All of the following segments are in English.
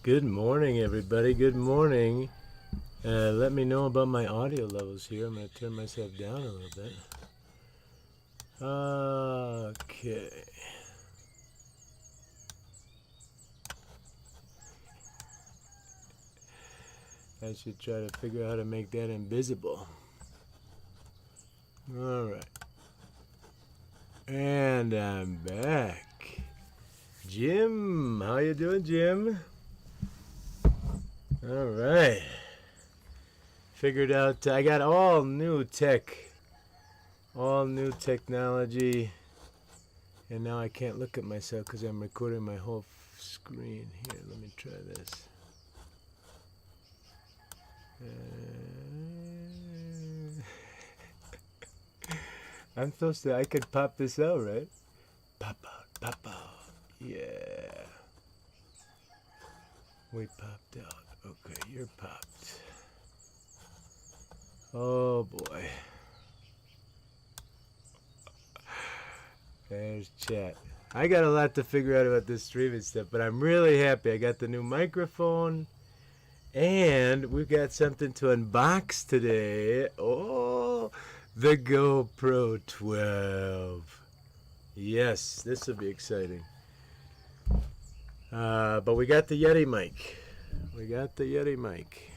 Good morning, everybody. Good morning. Let me know about my audio levels here. I'm going to turn myself down a little bit. Okay. I should try to figure out how to make that invisible. All right. And I'm back. Jim, how you doing, Jim? All right. Figured out, I got all new technology, and now I can't look at myself because I'm recording my whole screen. Here, let me try this. I'm supposed to, I could pop this out, right? Pop out. Yeah. We popped out. Okay, you're popped. Oh boy. There's chat. I got a lot to figure out about this streaming stuff, but I'm really happy. I got the new microphone, and we've got something to unbox today. Oh, the GoPro 12. Yes, this will be exciting. But we got the Yeti mic.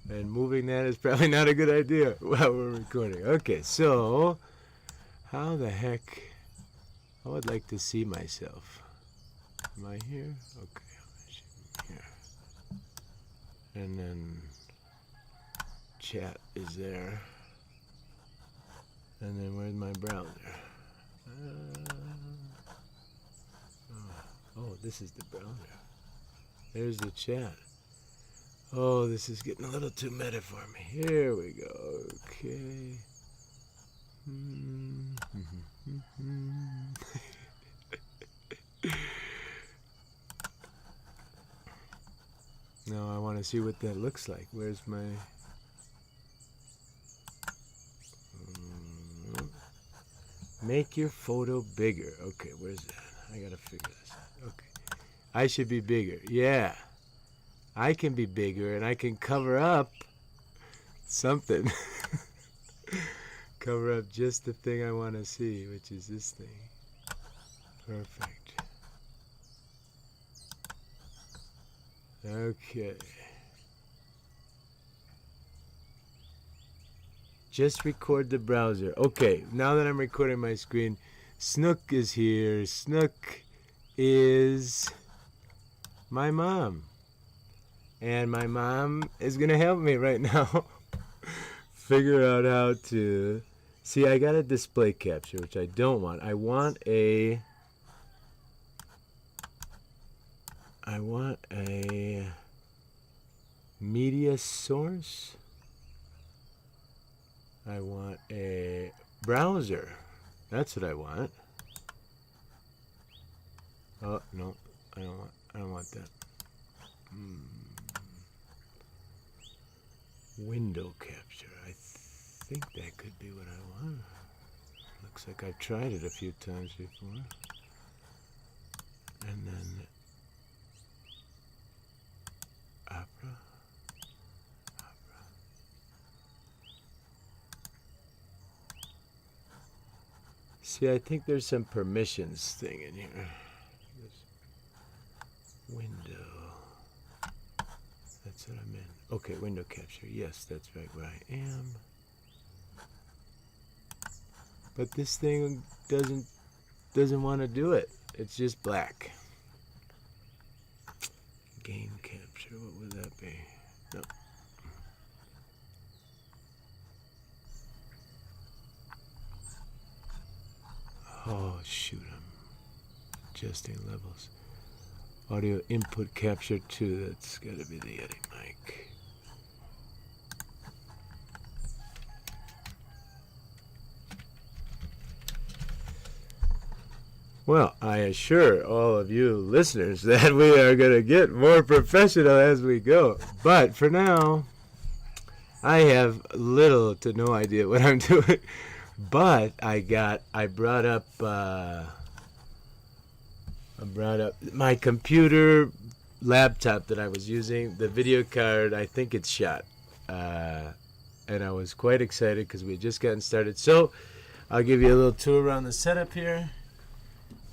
And moving that is probably not a good idea while we're recording. Okay, so how the heck? I would like to see myself. Am I here? Okay, I'm here. And then chat is there. And then where's my browser? Oh, this is the browser. There's the chat. Oh, this is getting a little too meta for me. Here we go. Okay. Now I want to see what that looks like. Where's my... Make your photo bigger. Okay, where's that? I gotta figure this out. Okay. I should be bigger. Yeah. I can be bigger and I can cover up something. Cover up just the thing I want to see, which is this thing. Perfect. Okay. Just record the browser. Okay, now that I'm recording my screen, Snook is here. Snook is my mom. And my mom is going to help me right now figure out how to... See, I got a display capture, which I don't want. I want a media source. I want a browser. That's what I want. Oh, no. I don't want that. Window capture. I think that could be what I want. Looks like I've tried it a few times before. And then opera. See, I think there's some permissions thing in here. Window. That's what I'm in. Okay, window capture. Yes, that's right where I am. But this thing doesn't want to do it. It's just black. Game capture. What would that be? No. Oh shoot! I'm adjusting levels. Audio input capture 2, that's got to be the Yeti mic. Well, I assure all of you listeners that we are going to get more professional as we go. But for now, I have little to no idea what I'm doing. But I brought up I brought up my computer laptop that I was using. The video card, I think it's shot. And I was quite excited because we had just gotten started. So I'll give you a little tour around the setup here.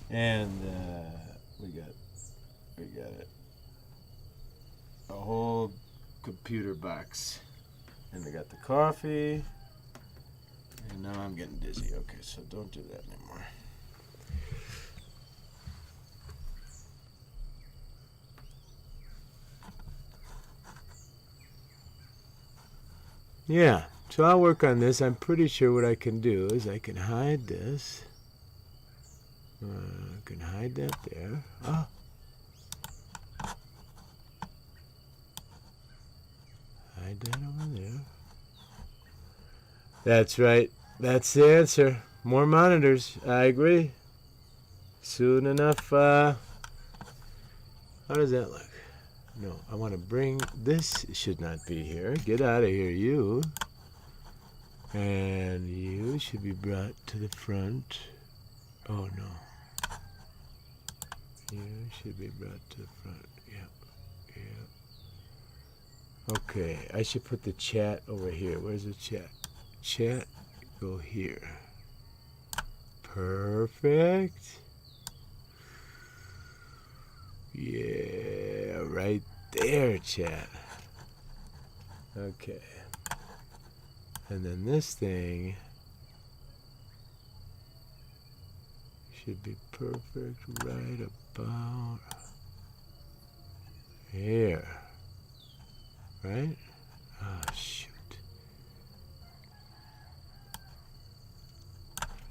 And we got it. A whole computer box. And we got the coffee. And now I'm getting dizzy. Okay, so don't do that anymore. Yeah, so I'll work on this. I'm pretty sure what I can do is I can hide this. I can hide that there. Oh. Hide that over there. That's right. That's the answer. More monitors. I agree. Soon enough. How does that look? No, I want to bring, this should not be here. Get out of here, you. And you should be brought to the front. Oh, no. You should be brought to the front. Yep. Yep. Okay, I should put the chat over here. Where's the chat? Chat, go here. Perfect. Yeah, right there, chat. Okay. And then this thing should be perfect right about here. Right? Oh, shoot.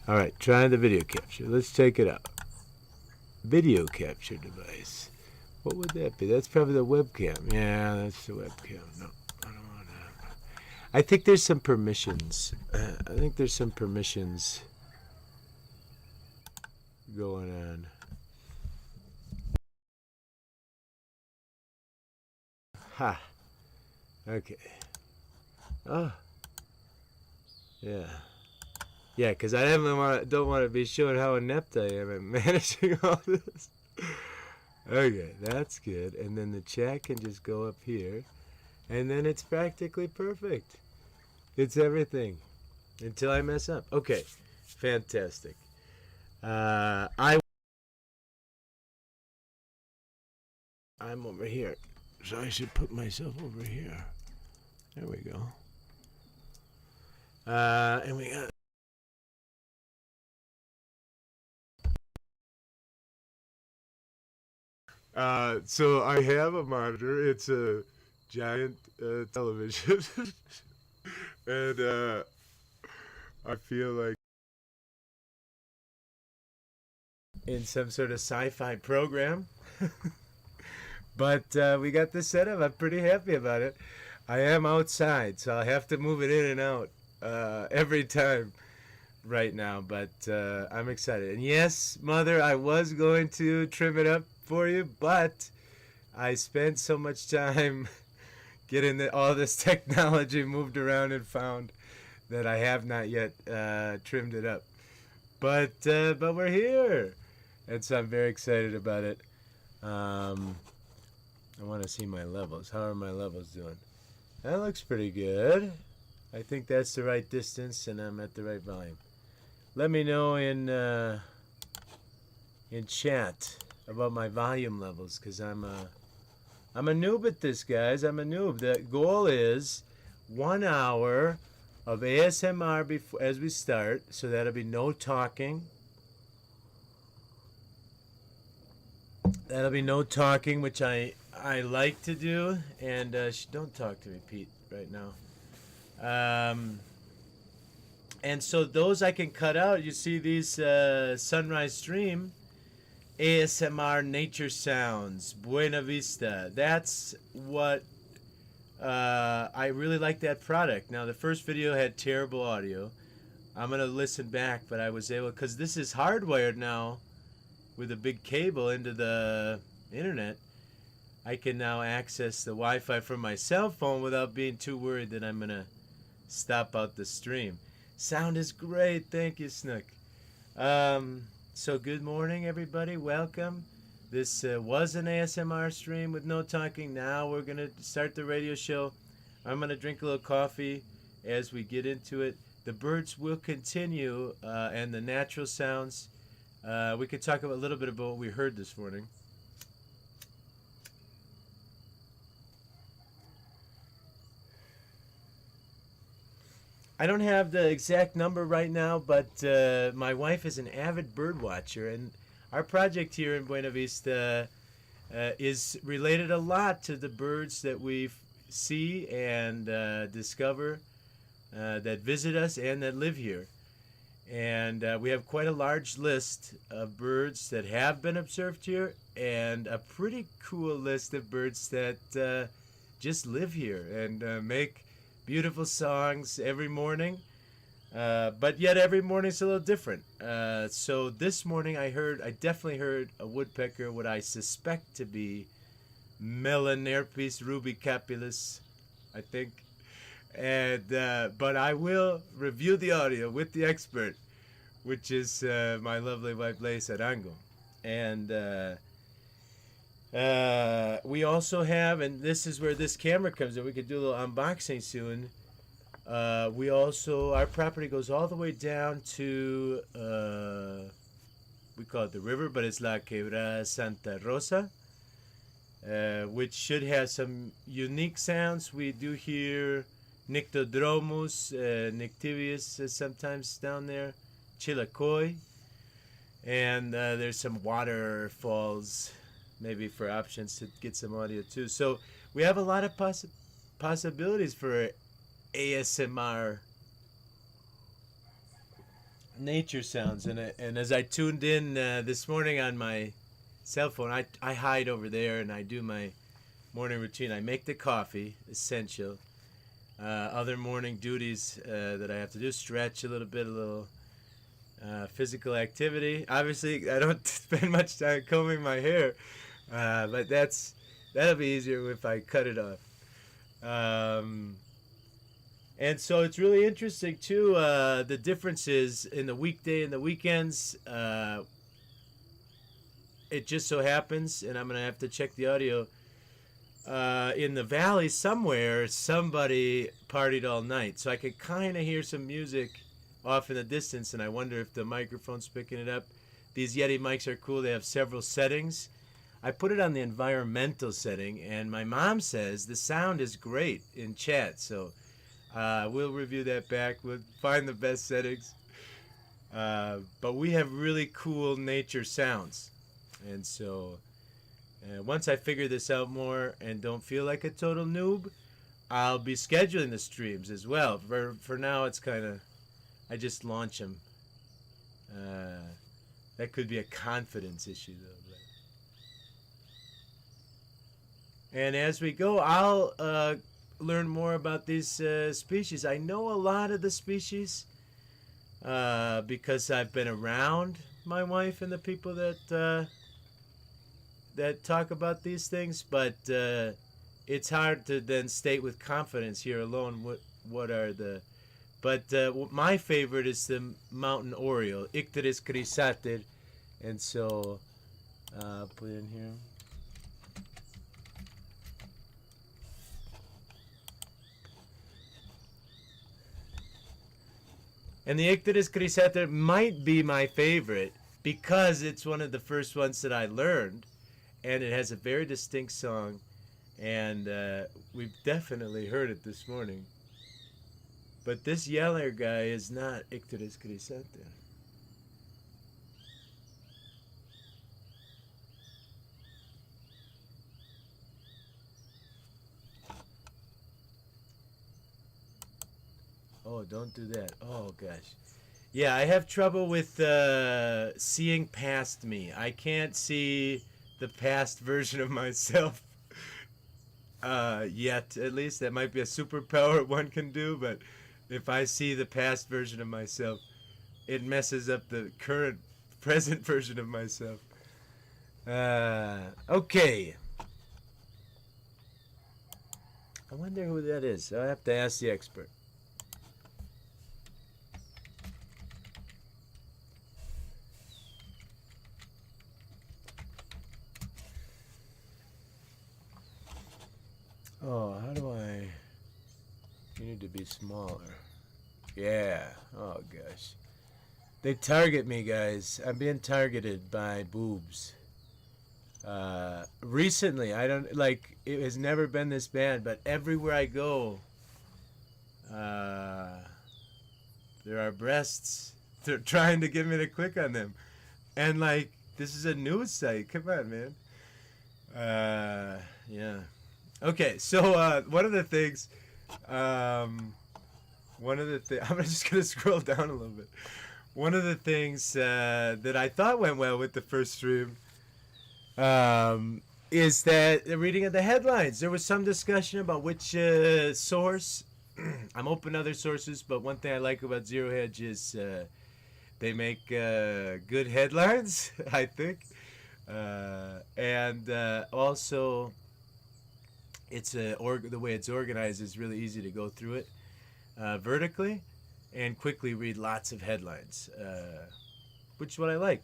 All right, trying the video capture. Let's check it out. Video capture device. What would that be? That's probably the webcam. Yeah, that's the webcam. No, I don't want that. I think there's some permissions. Going on. Ha. Okay. Oh. Yeah. Yeah, because I don't want to be showing how inept I am at managing all this. Okay, that's good. And then the chat can just go up here. And then it's practically perfect. It's everything. Until I mess up. Okay, fantastic. I'm over here. So I should put myself over here. There we go. And we got... So I have a monitor. It's a giant television. And I feel like in some sort of sci-fi program. But we got this set up. I'm pretty happy about it. I am outside, so I'll have to move it in and out every time right now. But I'm excited. And yes, Mother, I was going to trim it up for you, but I spent so much time getting all this technology moved around and found that I have not yet trimmed it up. But we're here, and so I'm very excited about it. I want to see my levels. How are my levels doing? That looks pretty good. I think that's the right distance, and I'm at the right volume. Let me know in chat about my volume levels, because I'm a noob at this, guys. I'm a noob. The goal is 1 hour of ASMR before, as we start, so that'll be no talking. That'll be no talking, which I like to do. And don't talk to me, Pete, right now. And so those I can cut out. You see these sunrise stream ASMR nature sounds, Buena Vista. That's what I really like, that product. Now the first video had terrible audio. I'm gonna listen back, but I was able, because this is hardwired now with a big cable into the internet. I can now access the Wi-Fi from my cell phone without being too worried that I'm gonna stop out the stream. Sound is great. Thank you, Snook. So good morning, everybody. Welcome. This was an ASMR stream with no talking. Now we're going to start the radio show. I'm going to drink a little coffee as we get into it. The birds will continue and the natural sounds. We could talk a little bit about what we heard this morning. I don't have the exact number right now, but my wife is an avid bird watcher, and our project here in Buena Vista is related a lot to the birds that we see and discover that visit us and that live here. And we have quite a large list of birds that have been observed here and a pretty cool list of birds that just live here and make beautiful songs every morning, but yet every morning's a little different. So this morning I definitely heard a woodpecker, what I suspect to be Melanerpes rubicapilis, I think. And but I will review the audio with the expert, which is my lovely wife Leis Arango. And we also have, and this is where this camera comes in, we could do a little unboxing soon. Our property goes all the way down to, we call it the river, but it's La Quebrada Santa Rosa, which should have some unique sounds. We do hear Nyctodromus, Nyctibius sometimes down there, Chilacoy, and there's some waterfalls, maybe for options to get some audio too. So we have a lot of possibilities for ASMR nature sounds. And as I tuned in this morning on my cell phone, I hide over there and I do my morning routine. I make the coffee, essential. Other morning duties that I have to do, stretch a little bit, a little physical activity. Obviously, I don't spend much time combing my hair, but that'll be easier if I cut it off. And so it's really interesting too, the differences in the weekday and the weekends. It just so happens, and I'm gonna have to check the audio, in the valley somewhere somebody partied all night, so I could kind of hear some music off in the distance, and I wonder if the microphone's picking it up. These Yeti mics are cool. They have several settings. I put it on the environmental setting, and my mom says the sound is great in chat, so we'll review that back. We'll find the best settings. But we have really cool nature sounds, and so once I figure this out more and don't feel like a total noob, I'll be scheduling the streams as well. For now, it's kind of, I just launch them. That could be a confidence issue, though. And as we go, I'll learn more about these species. I know a lot of the species because I've been around my wife and the people that talk about these things, but it's hard to then state with confidence here alone what are the. But my favorite is the mountain oriole, Icterus chrysater, and so I'll put it in here. And the Icterus chrysater might be my favorite because it's one of the first ones that I learned, and it has a very distinct song, and we've definitely heard it this morning. But this yellow guy is not Icterus chrysater. Oh, don't do that. Oh, gosh. Yeah, I have trouble with seeing past me. I can't see the past version of myself yet, at least. That might be a superpower one can do, but if I see the past version of myself, it messes up the present version of myself. Okay. I wonder who that is. I'll have to ask the expert. need to be smaller. Yeah. Oh, gosh. They target me, guys. I'm being targeted by boobs. Recently, I don't, like, it has never been this bad, but everywhere I go, there are breasts. They're trying to get me to click on them. And, like, this is a news site. Come on, man. Yeah. Okay, so one of the things, I'm just going to scroll down a little bit. One of the things that I thought went well with the first stream is that the reading of the headlines. There was some discussion about which source. I'm open to other sources, but one thing I like about Zero Hedge is they make good headlines, I think. And also, it's the way it's organized is really easy to go through it vertically and quickly read lots of headlines, which is what I like.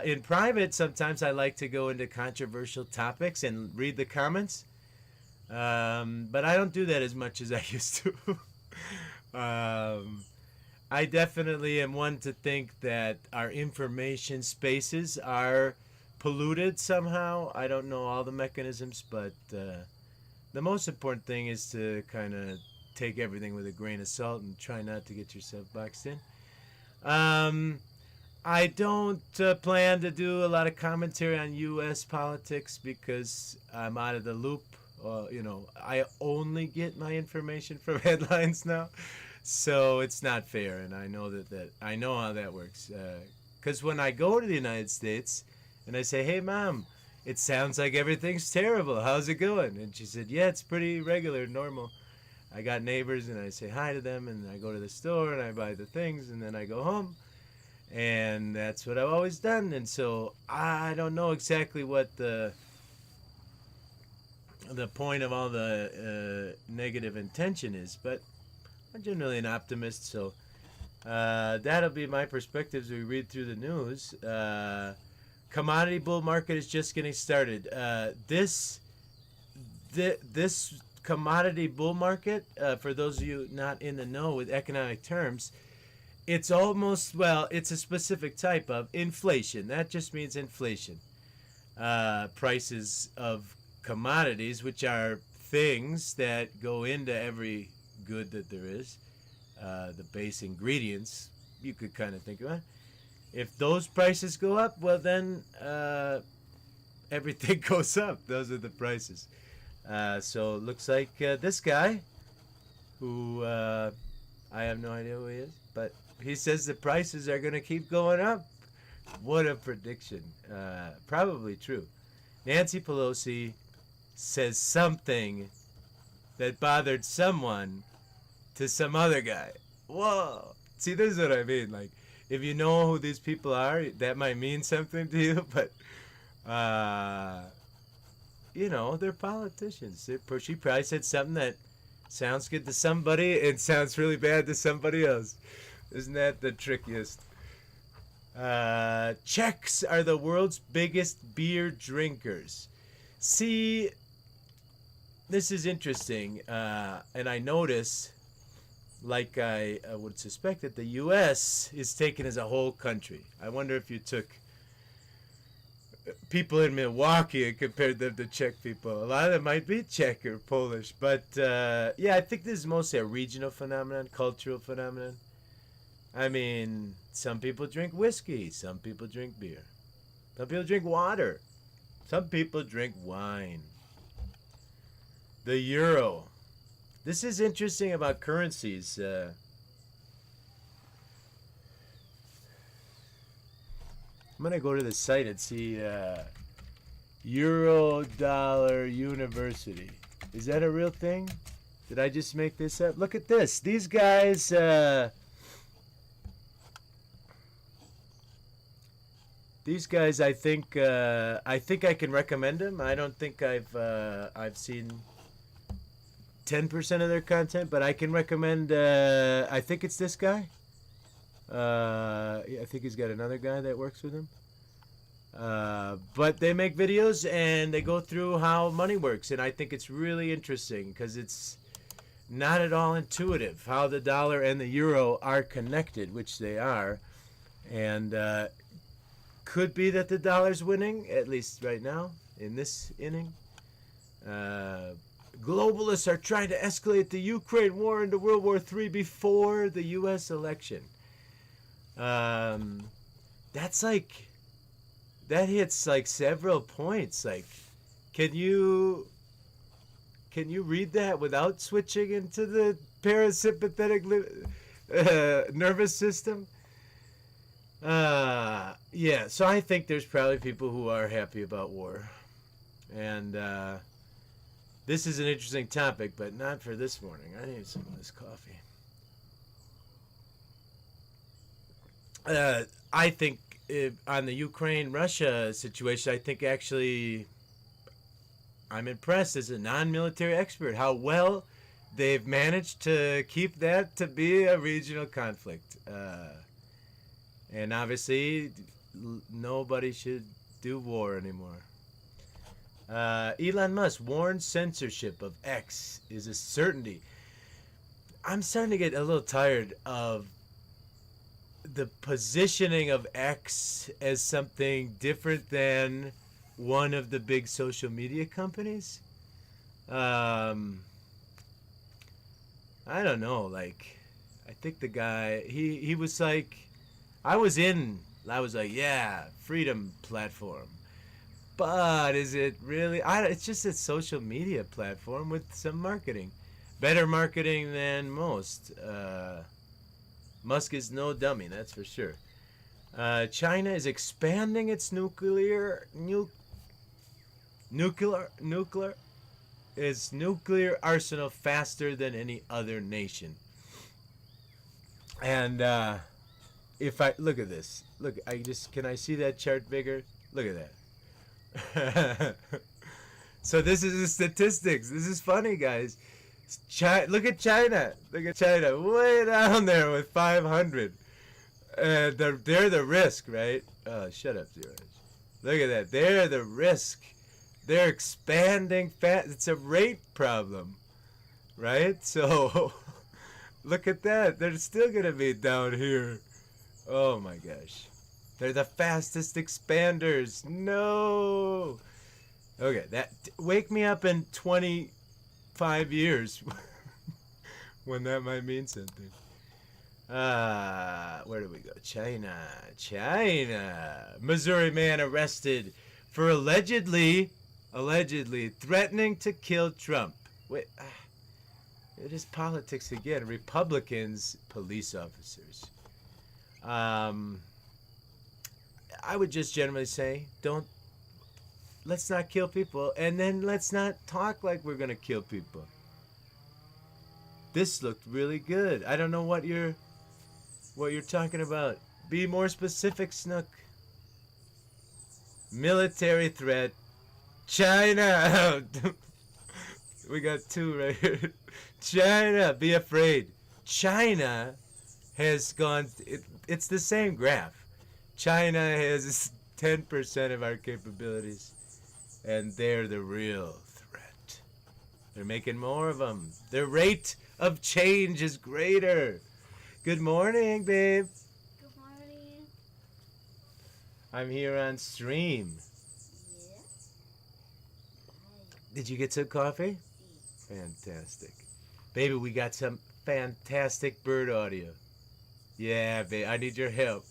In private, sometimes I like to go into controversial topics and read the comments, but I don't do that as much as I used to. I definitely am one to think that our information spaces are polluted somehow. I don't know all the mechanisms, but the most important thing is to kind of take everything with a grain of salt and try not to get yourself boxed in. I don't plan to do a lot of commentary on U.S. politics because I'm out of the loop. I only get my information from headlines now. So it's not fair, and I know that I know how that works. Because when I go to the United States and I say, "Hey, Mom, it sounds like everything's terrible. How's it going?" And she said, "Yeah, it's pretty regular, normal." I got neighbors, and I say hi to them, and I go to the store, and I buy the things, and then I go home. And that's what I've always done. And so I don't know exactly what the point of all the negative intention is, but I'm generally an optimist, so that'll be my perspective as we read through the news. Commodity bull market is just getting started. This commodity bull market, for those of you not in the know with economic terms, it's almost, it's a specific type of inflation. That just means inflation. Prices of commodities, which are things that go into every good that there is, the base ingredients, you could kind of think about. If those prices go up, well then everything goes up. Those are the prices. So it looks like this guy, who I have no idea who he is, but he says the prices are going to keep going up. What a prediction. Probably true. Nancy Pelosi says something that bothered someone to some other guy. Whoa. See, this is what I mean. Like, if you know who these people are, that might mean something to you, but, they're politicians. She probably said something that sounds good to somebody and sounds really bad to somebody else. Isn't that the trickiest? Czechs are the world's biggest beer drinkers. See, this is interesting, and I notice, like I would suspect, that the U.S. is taken as a whole country. I wonder if you took people in Milwaukee and compared them to Czech people. A lot of them might be Czech or Polish, but I think this is mostly a regional phenomenon, cultural phenomenon. I mean, some people drink whiskey, some people drink beer, some people drink water, some people drink wine. The euro. This is interesting about currencies. I'm going to go to the site and see Euro Dollar University. Is that a real thing? Did I just make this up? Look at this. These guys... These guys, I think I can recommend them. I don't think I've seen 10% of their content, but I can recommend. I think it's this guy. I think he's got another guy that works with him. But they make videos and they go through how money works, and I think it's really interesting because it's not at all intuitive how the dollar and the euro are connected, which they are. And could be that the dollar's winning, at least right now, in this inning. Globalists are trying to escalate the Ukraine war into World War III before the U.S. election. That's like, that hits like several points. Like, can you read that without switching into the parasympathetic nervous system? Yeah, so I think there's probably people who are happy about war. And this is an interesting topic, but not for this morning. I need some of this coffee. I think on the Ukraine-Russia situation, I think actually I'm impressed as a non-military expert how well they've managed to keep that to be a regional conflict. And obviously, nobody should do war anymore. Elon Musk warns censorship of X is a certainty. I'm starting to get a little tired of the positioning of X as something different than one of the big social media companies. I don't know. Like, I think the guy, he was like, I was like, yeah, freedom platform. But is it really? It's just a social media platform with some marketing. Better marketing than most. Musk is no dummy, that's for sure. China is expanding its nuclear arsenal faster than any other nation. And if I look at this, can I see that chart bigger? Look at that. So this is the statistics. This is funny, guys. Look at China. Look at China, way down there with 500. They're the risk, right? Oh, shut up, Zero. Look at that. They're the risk. They're expanding fast. It's a rate problem, right? So look at that. They're still going to be down here. Oh, my gosh. They're the fastest expanders. No. Okay, wake me up in 25 years when that might mean something. Where do we go? China. Missouri man arrested for allegedly threatening to kill Trump. Wait, it is politics again. Republicans, police officers. I would just generally say, let's not kill people, and then let's not talk like we're gonna kill people. This looked really good. I don't know what you're talking about. Be more specific, Snook. Military threat. China. We got two right here. China, be afraid. China has gone. It's the same graph. China has 10% of our capabilities, and they're the real threat. They're making more of them. Their rate of change is greater. Good morning, babe. Good morning. I'm here on stream. Yeah. Did you get some coffee? Fantastic. Baby, we got some fantastic bird audio. Yeah, babe, I need your help.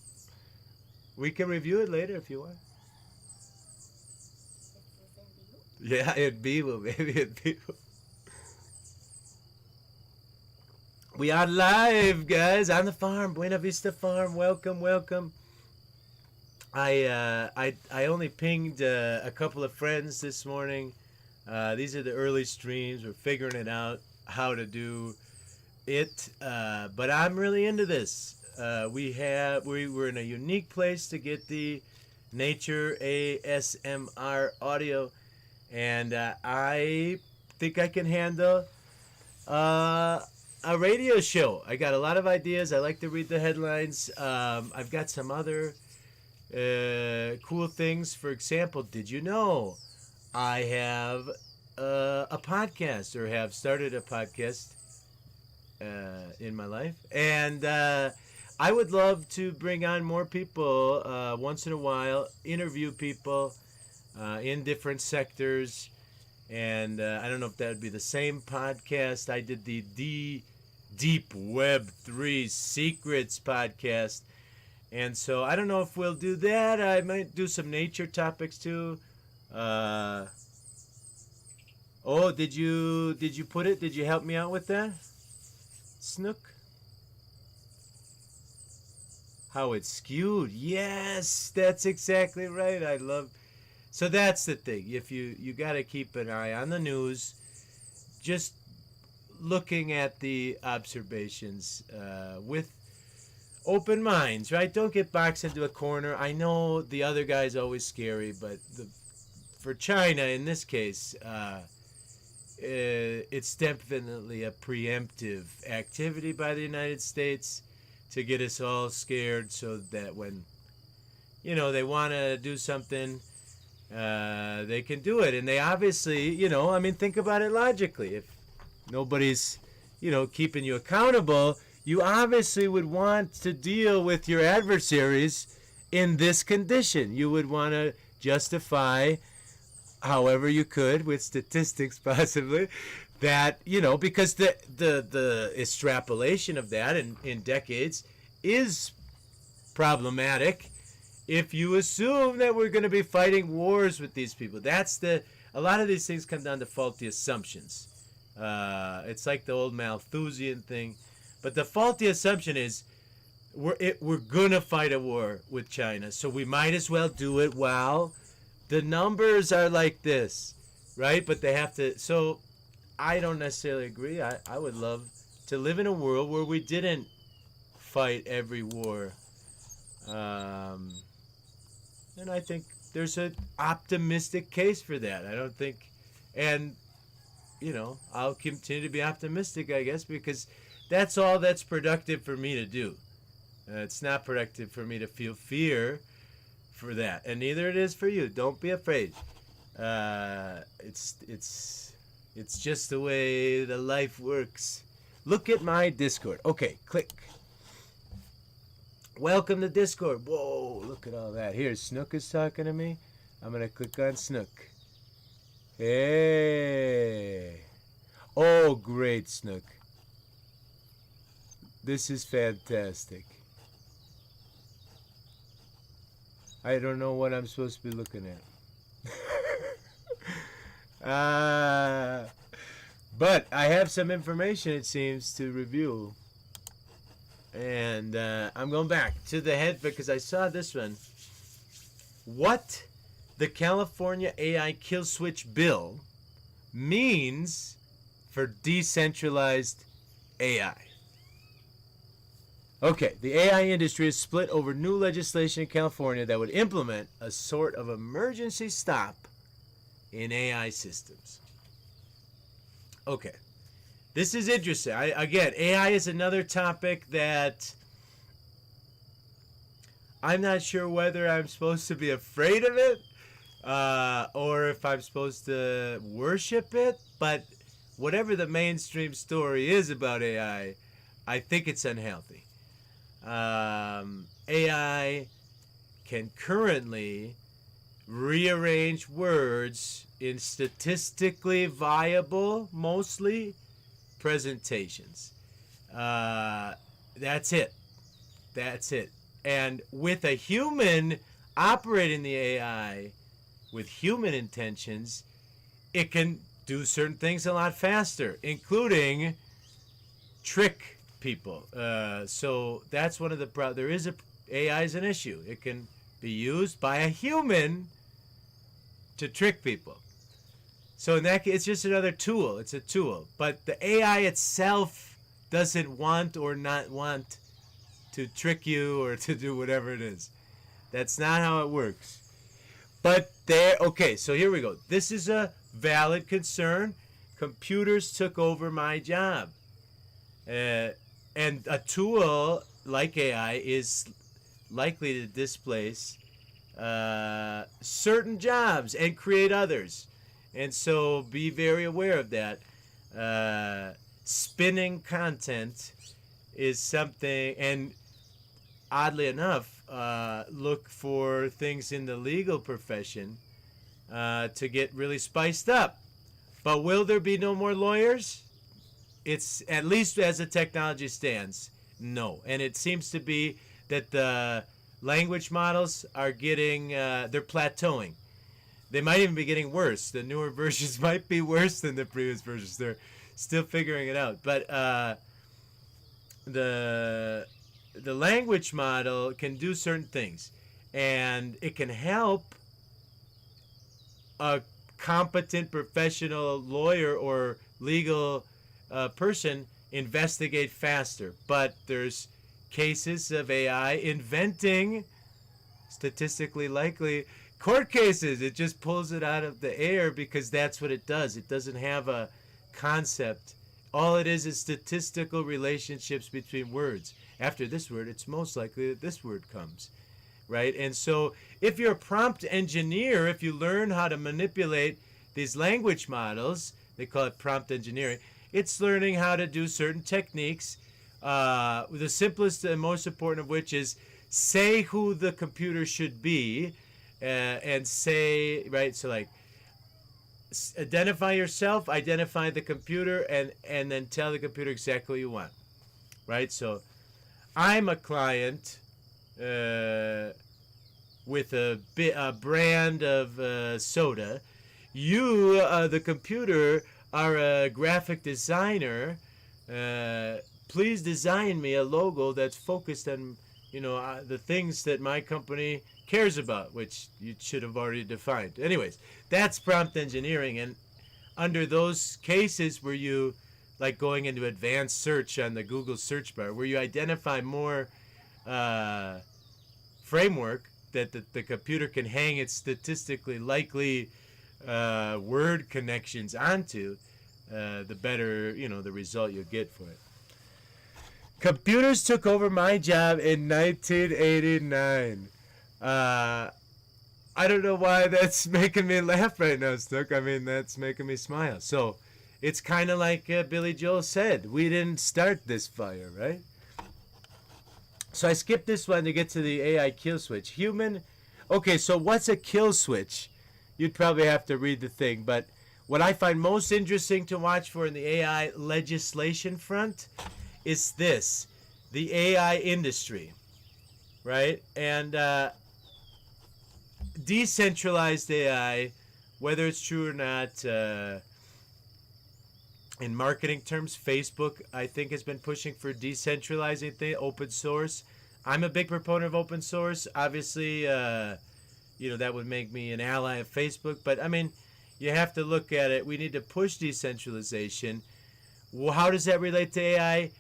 We can review it later if you want. Yeah, in vivo, baby, in vivo. We are live, guys, on the farm, Buena Vista Farm. Welcome. I only pinged a couple of friends this morning. These are the early streams. We're figuring it out how to do it, but I'm really into this. We were in a unique place to get the nature ASMR audio, and I think I can handle a radio show. I got a lot of ideas. I like to read the headlines. I've got some other cool things. For example, did you know I have a podcast, or have started a podcast in my life. And I would love to bring on more people once in a while, interview people in different sectors. And I don't know if that would be the same podcast. I did the Deep Web 3 Secrets podcast. And so I don't know if we'll do that. I might do some nature topics too. Oh, did you put it? Did you help me out with that? Snook? How it's skewed. Yes, that's exactly right. I love. So that's the thing. If you got to keep an eye on the news, just looking at the observations with open minds, right? Don't get boxed into a corner. I know the other guy's always scary, but for China in this case, it's definitely a preemptive activity by the United States to get us all scared so that when, they want to do something, they can do it. And they obviously, think about it logically. If nobody's, keeping you accountable, you obviously would want to deal with your adversaries in this condition. You would want to justify however you could, with statistics possibly, that, because the extrapolation of that in decades is problematic if you assume that we're going to be fighting wars with these people. A lot of these things come down to faulty assumptions. It's like the old Malthusian thing. But the faulty assumption is we're going to fight a war with China, so we might as well do it while the numbers are like this, right? But they have to. So I don't necessarily agree. I would love to live in a world where we didn't fight every war. And I think there's an optimistic case for that. I don't think. And, I'll continue to be optimistic, I guess, because that's all that's productive for me to do. It's not productive for me to feel fear for that, and neither it is for you. Don't be afraid. It's just the way the life works. Look at my Discord. Okay, click. Welcome to Discord. Whoa, look at all that. Here, Snook is talking to me. I'm gonna click on Snook. Hey. Oh, great, Snook. This is fantastic. I don't know what I'm supposed to be looking at. But I have some information, it seems, to review. And I'm going back to the head because I saw this one. What the California AI kill switch bill means for decentralized AI. Okay, the AI industry is split over new legislation in California that would implement a sort of emergency stop in AI systems. Okay, this is interesting. Again, AI is another topic that I'm not sure whether I'm supposed to be afraid of it or if I'm supposed to worship it, but whatever the mainstream story is about AI, I think it's unhealthy. AI can currently rearrange words in statistically viable, mostly, presentations. That's it. And with a human operating the AI with human intentions, it can do certain things a lot faster, including trick people. So that's one of the problems. AI is an issue. It can be used by a human to trick people. So in that case, it's just another tool. It's a tool. But the AI itself doesn't want or not want to trick you or to do whatever it is. That's not how it works. But okay, so here we go. This is a valid concern. Computers took over my job. And a tool like AI is likely to displace certain jobs and create others. And so be very aware of that. spinning content is something, and oddly enough, look for things in the legal profession to get really spiced up. But will there be no more lawyers? It's, at least as the technology stands, no. And it seems to be that the language models are getting, they're plateauing. They might even be getting worse. The newer versions might be worse than the previous versions. They're still figuring it out. But the language model can do certain things, and it can help a competent professional lawyer or legal person investigate faster. But there's cases of AI inventing statistically likely court cases. It just pulls it out of the air because that's what it does. It doesn't have a concept. All it is statistical relationships between words. After this word, it's most likely that this word comes, right? And so if you're a prompt engineer, if you learn how to manipulate these language models, they call it prompt engineering, it's learning how to do certain techniques, the simplest and most important of which is say who the computer should be, and say, right, so like identify yourself, identify the computer, and then tell the computer exactly what you want, right? So I'm a client with a brand of soda. You, the computer, are a graphic designer. Please design me a logo that's focused on, the things that my company cares about, which you should have already defined. Anyways, that's prompt engineering. And under those cases where you, like going into advanced search on the Google search bar, where you identify more framework that the computer can hang its statistically likely word connections onto, the better, the result you'll get for it. Computers took over my job in 1989. I don't know why that's making me laugh right now, Snook. I mean, that's making me smile. So it's kind of like Billy Joel said, we didn't start this fire, right? So I skipped this one to get to the AI kill switch. Okay, so what's a kill switch? You'd probably have to read the thing, but what I find most interesting to watch for in the AI legislation front is this, the AI industry, right? And decentralized AI, whether it's true or not, in marketing terms, Facebook, I think, has been pushing for decentralizing things, open source. I'm a big proponent of open source. Obviously, that would make me an ally of Facebook. But, I mean, you have to look at it. We need to push decentralization. Well, how does that relate to AI?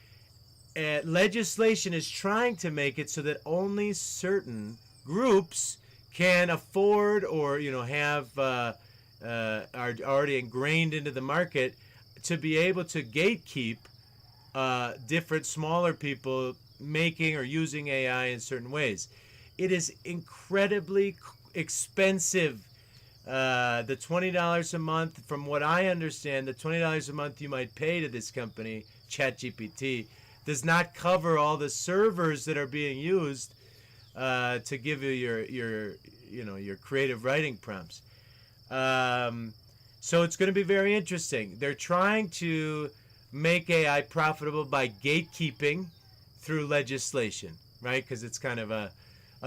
Legislation is trying to make it so that only certain groups can afford or have are already ingrained into the market to be able to gatekeep different smaller people making or using AI in certain ways. It is incredibly expensive. The $20 a month, from what I understand, the $20 a month you might pay to this company, ChatGPT, does not cover all the servers that are being used to give you your creative writing prompts. So it's going to be very interesting. They're trying to make AI profitable by gatekeeping through legislation, right? Because it's kind of a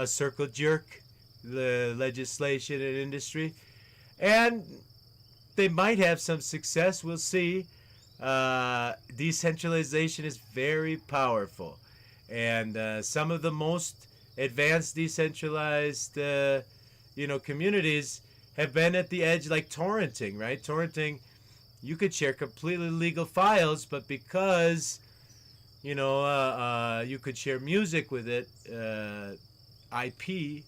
circle jerk, the legislation and industry. And they might have some success. We'll see. Decentralization is very powerful. And some of the most advanced decentralized, communities have been at the edge, like torrenting, right? Torrenting, you could share completely legal files, but because, you could share music with it, IP,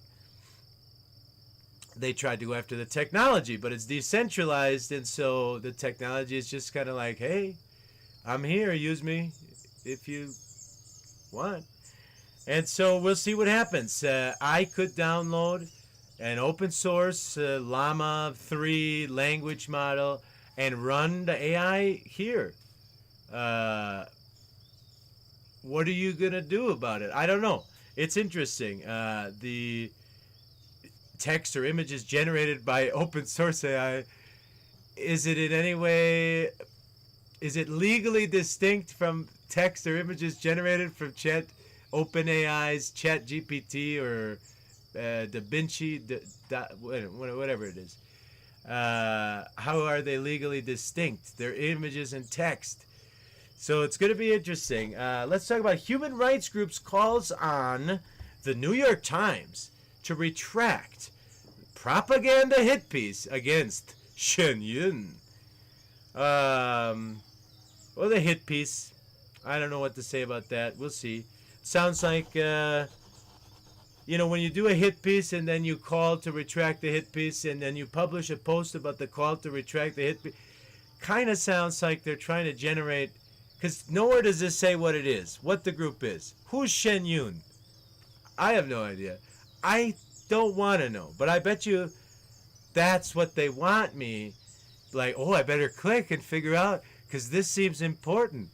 they tried to go after the technology, but it's decentralized, and so the technology is just kind of like, hey, I'm here, use me if you want. And so we'll see what happens. I could download an open source Llama 3 language model and run the AI here. What are you gonna do about it? I don't know. It's interesting. The text or images generated by open source AI, is it in any way, is it legally distinct from text or images generated from OpenAI's Chat GPT or Da Vinci, whatever it is? How are they legally distinct? They're images and text. So it's going to be interesting. Let's talk about human rights groups calls on the New York Times to retract propaganda hit piece against Shen Yun. Well, the hit piece, I don't know what to say about that. We'll see. Sounds like, when you do a hit piece and then you call to retract the hit piece and then you publish a post about the call to retract the hit piece, kind of sounds like they're trying to generate, because nowhere does this say what it is, what the group is. Who's Shen Yun? I have no idea. I don't want to know, but I bet you that's what they want me. Like, oh, I better click and figure out, because this seems important.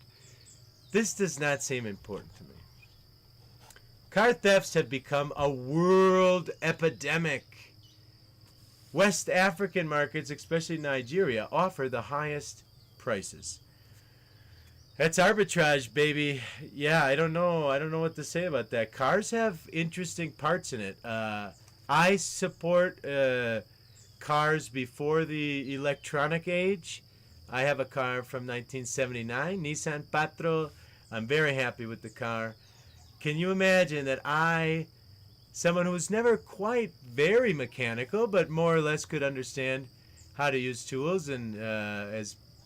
This does not seem important to me. Car thefts have become a world epidemic. West African markets, especially Nigeria, offer the highest prices. That's arbitrage, baby. Yeah, I don't know what to say about that. Cars have interesting parts in it. I support cars before the electronic age. I have a car from 1979, Nissan Patro. I'm very happy with the car. Can you imagine that someone who was never quite very mechanical, but more or less could understand how to use tools and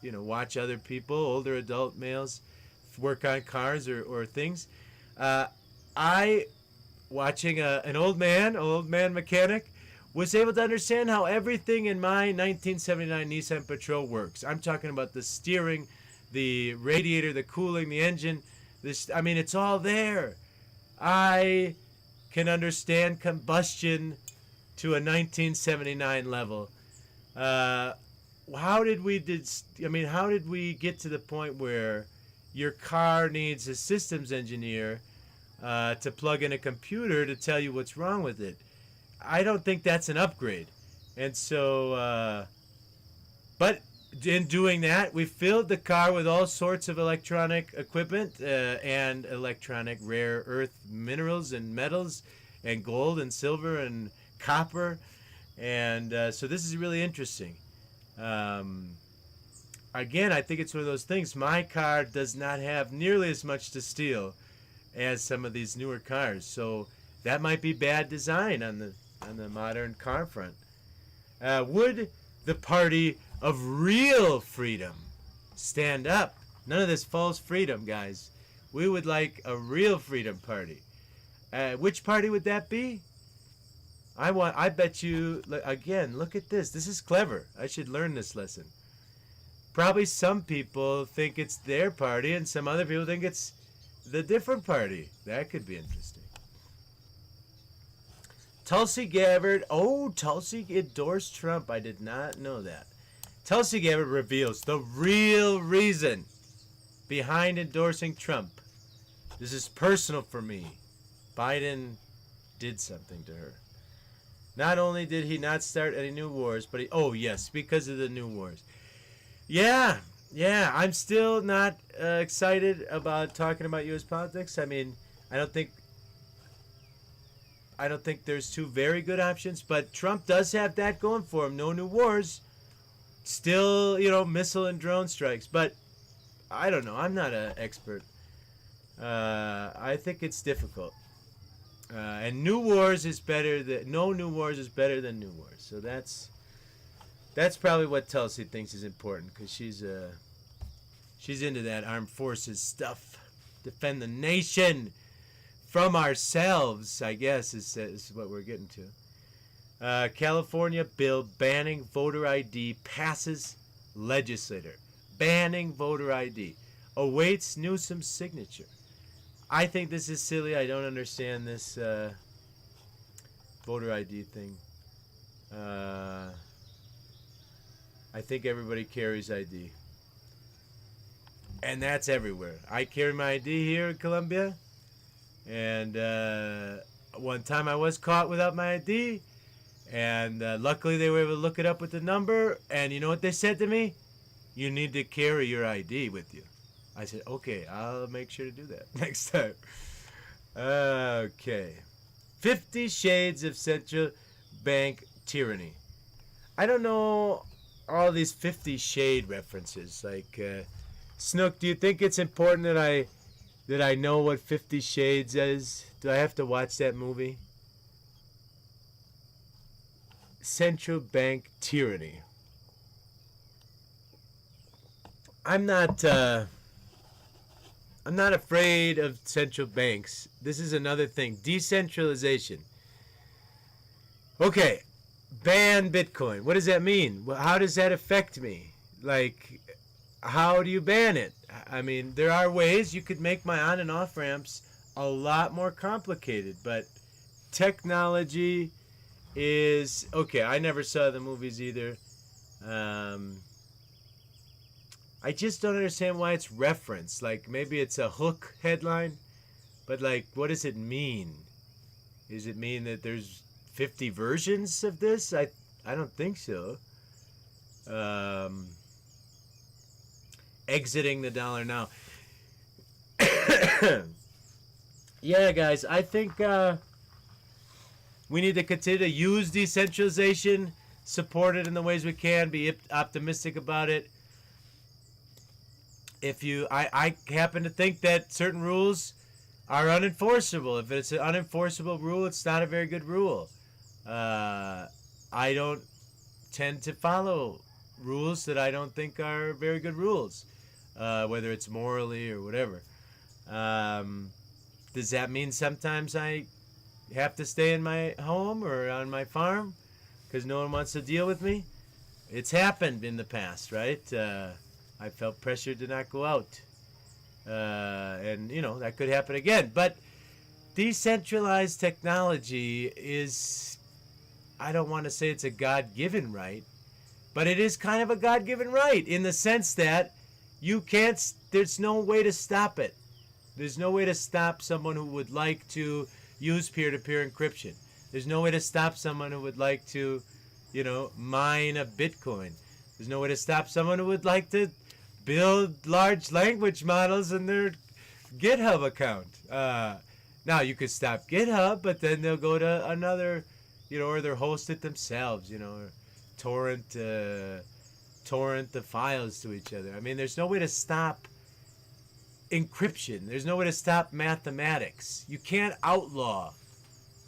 watch other people, older adult males, work on cars or things. I, watching an old man mechanic, was able to understand how everything in my 1979 Nissan Patrol works. I'm talking about the steering, the radiator, the cooling, the engine. It's all there. I can understand combustion to a 1979 level. How did we get to the point where your car needs a systems engineer to plug in a computer to tell you what's wrong with it? I don't think that's an upgrade. And so, but in doing that, we filled the car with all sorts of electronic equipment and electronic rare earth minerals and metals and gold and silver and copper. And so this is really interesting. Again, I think it's one of those things. My car does not have nearly as much to steal as some of these newer cars. So that might be bad design on the modern car front. Would the party of real freedom stand up? None of this false freedom, guys. We would like a real freedom party. Which party would that be? I bet you, again, look at this. This is clever. I should learn this lesson. Probably some people think it's their party and some other people think it's the different party. That could be interesting. Tulsi Gabbard. Oh, Tulsi endorsed Trump. I did not know that. Tulsi Gabbard reveals the real reason behind endorsing Trump. This is personal for me. Biden did something to her. Not only did he not start any new wars, but yes, because of the new wars. Yeah, I'm still not excited about talking about U.S. politics. I don't think there's two very good options, but Trump does have that going for him. No new wars. Still, missile and drone strikes. But I don't know. I'm not an expert. I think it's difficult. And new wars is better than no new wars is better than new wars. So that's probably what Tulsi thinks is important, because she's into that armed forces stuff. Defend the nation from ourselves, I guess, is what we're getting to. California bill banning voter ID passes legislator. Banning voter ID. Awaits Newsom's signature. I think this is silly. I don't understand this voter ID thing. I think everybody carries ID. And that's everywhere. I carry my ID here in Colombia. And one time I was caught without my ID. And luckily they were able to look it up with the number. And you know what they said to me? You need to carry your ID with you. I said, okay, I'll make sure to do that next time. Okay. 50 Shades of Central Bank Tyranny. I don't know all these 50 Shade references. Like, Snook, do you think it's important that I know what 50 Shades is? Do I have to watch that movie? Central Bank Tyranny. I'm not afraid of central banks. This is another thing. Decentralization. Okay. Ban Bitcoin. What does that mean? Well, how does that affect me? Like, how do you ban it? I mean, there are ways you could make my on and off ramps a lot more complicated, but technology is okay. I never saw the movies either. I just don't understand why it's referenced. Like, maybe it's a hook headline, but like, what does it mean? Does it mean that there's 50 versions of this? I don't think so. Exiting the dollar now. Yeah, guys, I think we need to continue to use decentralization, support it in the ways we can, be optimistic about it. I happen to think that certain rules are unenforceable. If it's an unenforceable rule, it's not a very good rule. I don't tend to follow rules that I don't think are very good rules, whether it's morally or whatever. Does that mean sometimes I have to stay in my home or on my farm because no one wants to deal with me? It's happened in the past, right? I felt pressured to not go out. And, you know, that could happen again. But decentralized technology is, I don't want to say it's a God-given right, but it is kind of a God-given right in the sense that you can't, there's no way to stop it. There's no way to stop someone who would like to use peer-to-peer encryption. There's no way to stop someone who would like to, you know, mine a Bitcoin. There's no way to stop someone who would like to build large language models in their GitHub account. Now, you could stop GitHub, but then they'll go to another, you know, or they'll host it themselves, you know, or torrent the files to each other. I mean, there's no way to stop encryption. There's no way to stop mathematics. You can't outlaw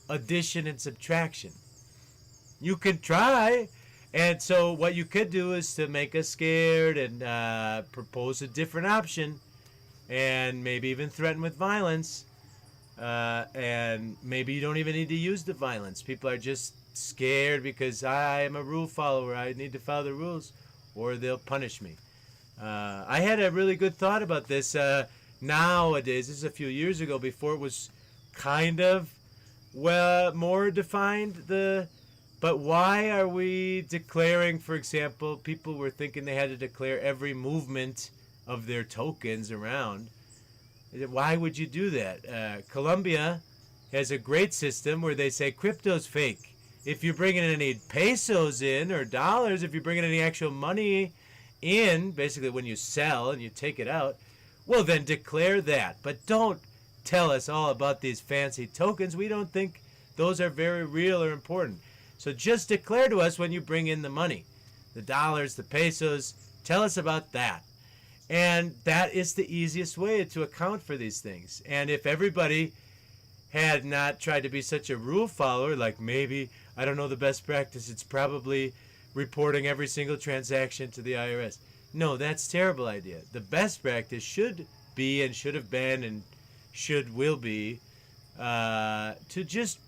addition and subtraction. You can try. And so what you could do is to make us scared and propose a different option and maybe even threaten with violence. And maybe you don't even need to use the violence. People are just scared because I am a rule follower. I need to follow the rules or they'll punish me. I had a really good thought about this nowadays. This is a few years ago before it was kind of more defined. But why are we declaring, for example, people were thinking they had to declare every movement of their tokens around. Why would you do that? Colombia has a great system where they say crypto's fake. If you're bringing any pesos in or dollars, if you're bringing any actual money in, basically when you sell and you take it out, well, then declare that. But don't tell us all about these fancy tokens. We don't think those are very real or important. So just declare to us when you bring in the money, the dollars, the pesos, tell us about that. And that is the easiest way to account for these things. And if everybody had not tried to be such a rule follower, like maybe, I don't know the best practice, it's probably reporting every single transaction to the IRS. No, that's a terrible idea. The best practice should be and should have been and will be to just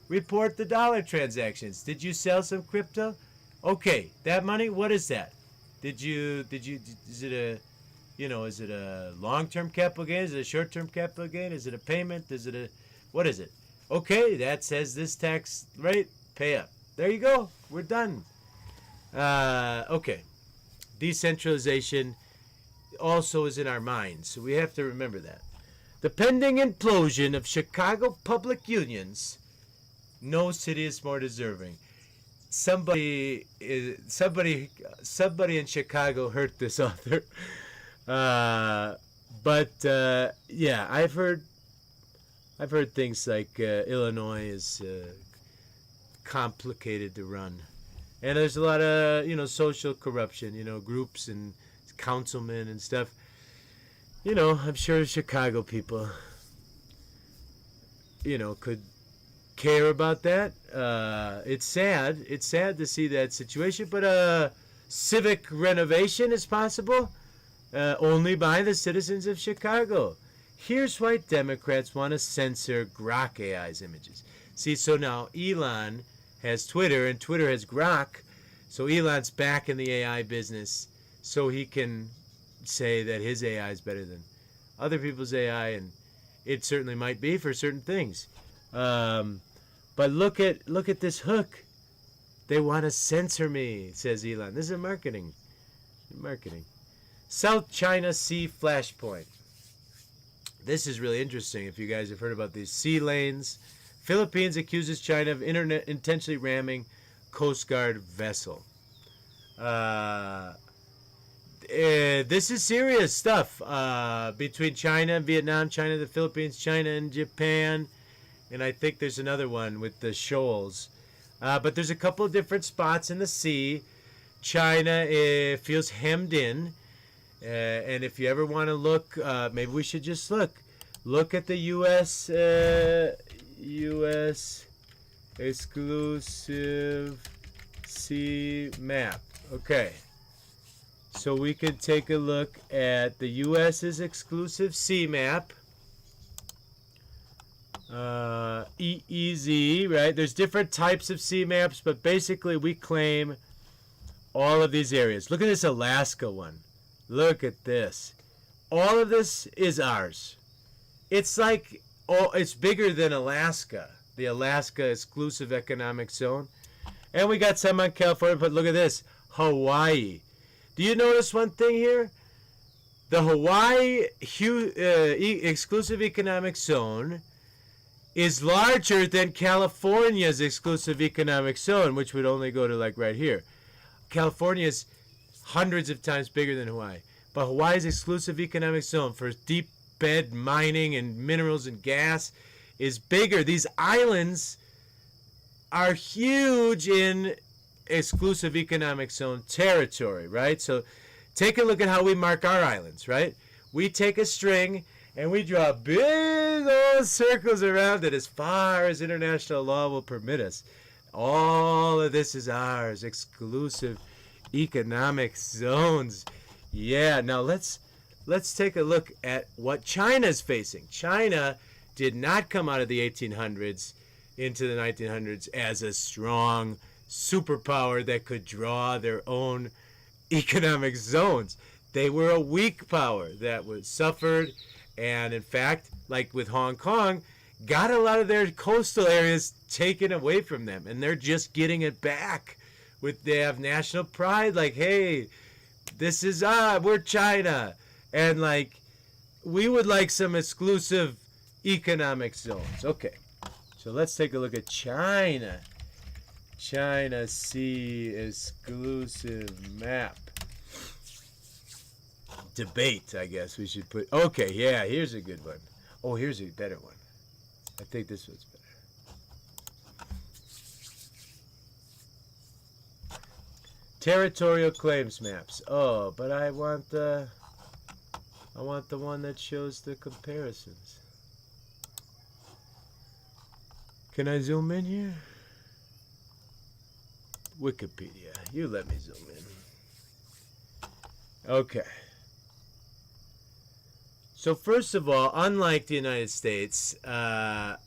report the dollar transactions. Did you sell some crypto? Okay, that money, what is that? Is it a, you know, is it a long-term capital gain? Is it a short-term capital gain? Is it a payment? What is it? Okay, that says this tax rate, pay up. There you go. We're done. Okay. Decentralization also is in our minds. So we have to remember that. The pending implosion of Chicago public unions, no city is more deserving. Somebody in Chicago hurt this author. Yeah, I've heard things like Illinois is complicated to run, and there's a lot of social corruption, groups and councilmen and stuff. I'm sure Chicago people could care about that. It's sad to see that situation, but civic renovation is possible only by the citizens of Chicago. Here's why Democrats want to censor Grok AI's images. See, so now Elon has Twitter, and Twitter has Grok, so Elon's back in the AI business, so he can say that his AI is better than other people's AI, and it certainly might be for certain things. But look at this hook. They want to censor me, says Elon. This is marketing. South China Sea flashpoint. This is really interesting if you guys have heard about these sea lanes. Philippines accuses China of intentionally ramming Coast Guard vessel. This is serious stuff between China and Vietnam, China, the Philippines, China and Japan, and I think there's another one with the shoals. But there's a couple of different spots in the sea. China feels hemmed in, and if you ever want to look, maybe we should just look at the U.S. exclusive sea map. Okay. So we could take a look at the U.S.'s exclusive sea map. EEZ, right? There's different types of sea maps, but basically we claim all of these areas. Look at this Alaska one. Look at this. All of this is ours. It's like, it's bigger than Alaska, the Alaska exclusive economic zone. And we got some on California, but look at this, Hawaii. Do you notice one thing here? The Hawaii exclusive economic zone is larger than California's exclusive economic zone, which would only go to like right here. California is hundreds of times bigger than Hawaii. But Hawaii's exclusive economic zone for deep bed mining and minerals and gas is bigger. These islands are huge in exclusive economic zone territory, right? So take a look at how we mark our islands, right? We take a string and we draw big old circles around it as far as international law will permit us. All of this is ours, exclusive economic zones. Yeah, now let's take a look at what China's facing. China did not come out of the 1800s into the 1900s as a strong superpower that could draw their own economic zones. They were a weak power that was suffered, and in fact, like with Hong Kong, got a lot of their coastal areas taken away from them, and they're just getting it back. They have national pride, like, hey, this is we're China, and like we would like some exclusive economic zones. Okay, so let's take a look at China. China Sea exclusive map. Debate, I guess we should put. Okay, yeah, here's a good one. Oh, here's a better one. I think this one's better. Territorial claims maps. Oh, but I want the one that shows the comparisons. Can I zoom in here? Wikipedia. You let me zoom in. Okay. So first of all, unlike the United States, China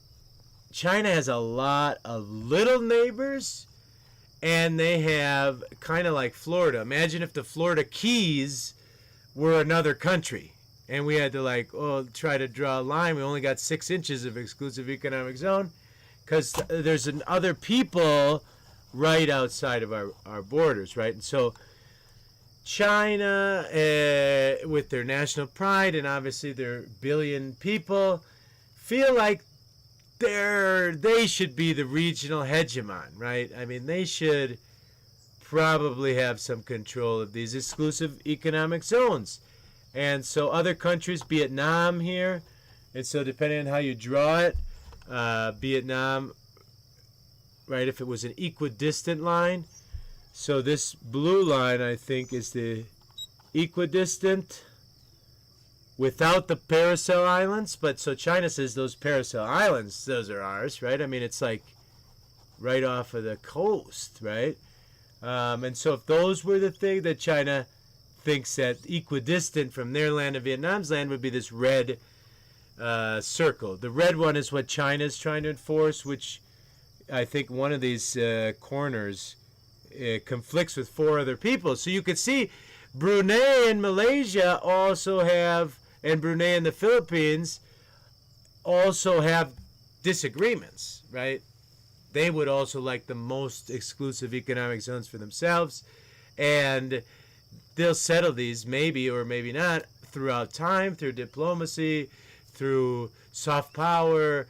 has a lot of little neighbors, and they have kind of like Florida. Imagine if the Florida Keys were another country, and we had to try to draw a line. We only got 6 inches of exclusive economic zone because there's other people right outside of our borders, right? And so China, with their national pride and obviously their billion people, feel like they should be the regional hegemon, right? I mean, they should probably have some control of these exclusive economic zones. And so other countries, Vietnam here, and so depending on how you draw it, Vietnam, right, if it was an equidistant line, so this blue line, I think, is the equidistant without the Paracel Islands. But so China says those Paracel Islands, those are ours, right? I mean, it's like right off of the coast, right? And so if those were the thing that China thinks that equidistant from their land to Vietnam's land would be this red circle. The red one is what China's trying to enforce, which I think one of these corners conflicts with 4 other people. So you could see Brunei and Malaysia also have, and Brunei and the Philippines also have disagreements, right? They would also like the most exclusive economic zones for themselves, and they'll settle these maybe or maybe not throughout time, through diplomacy, through soft power.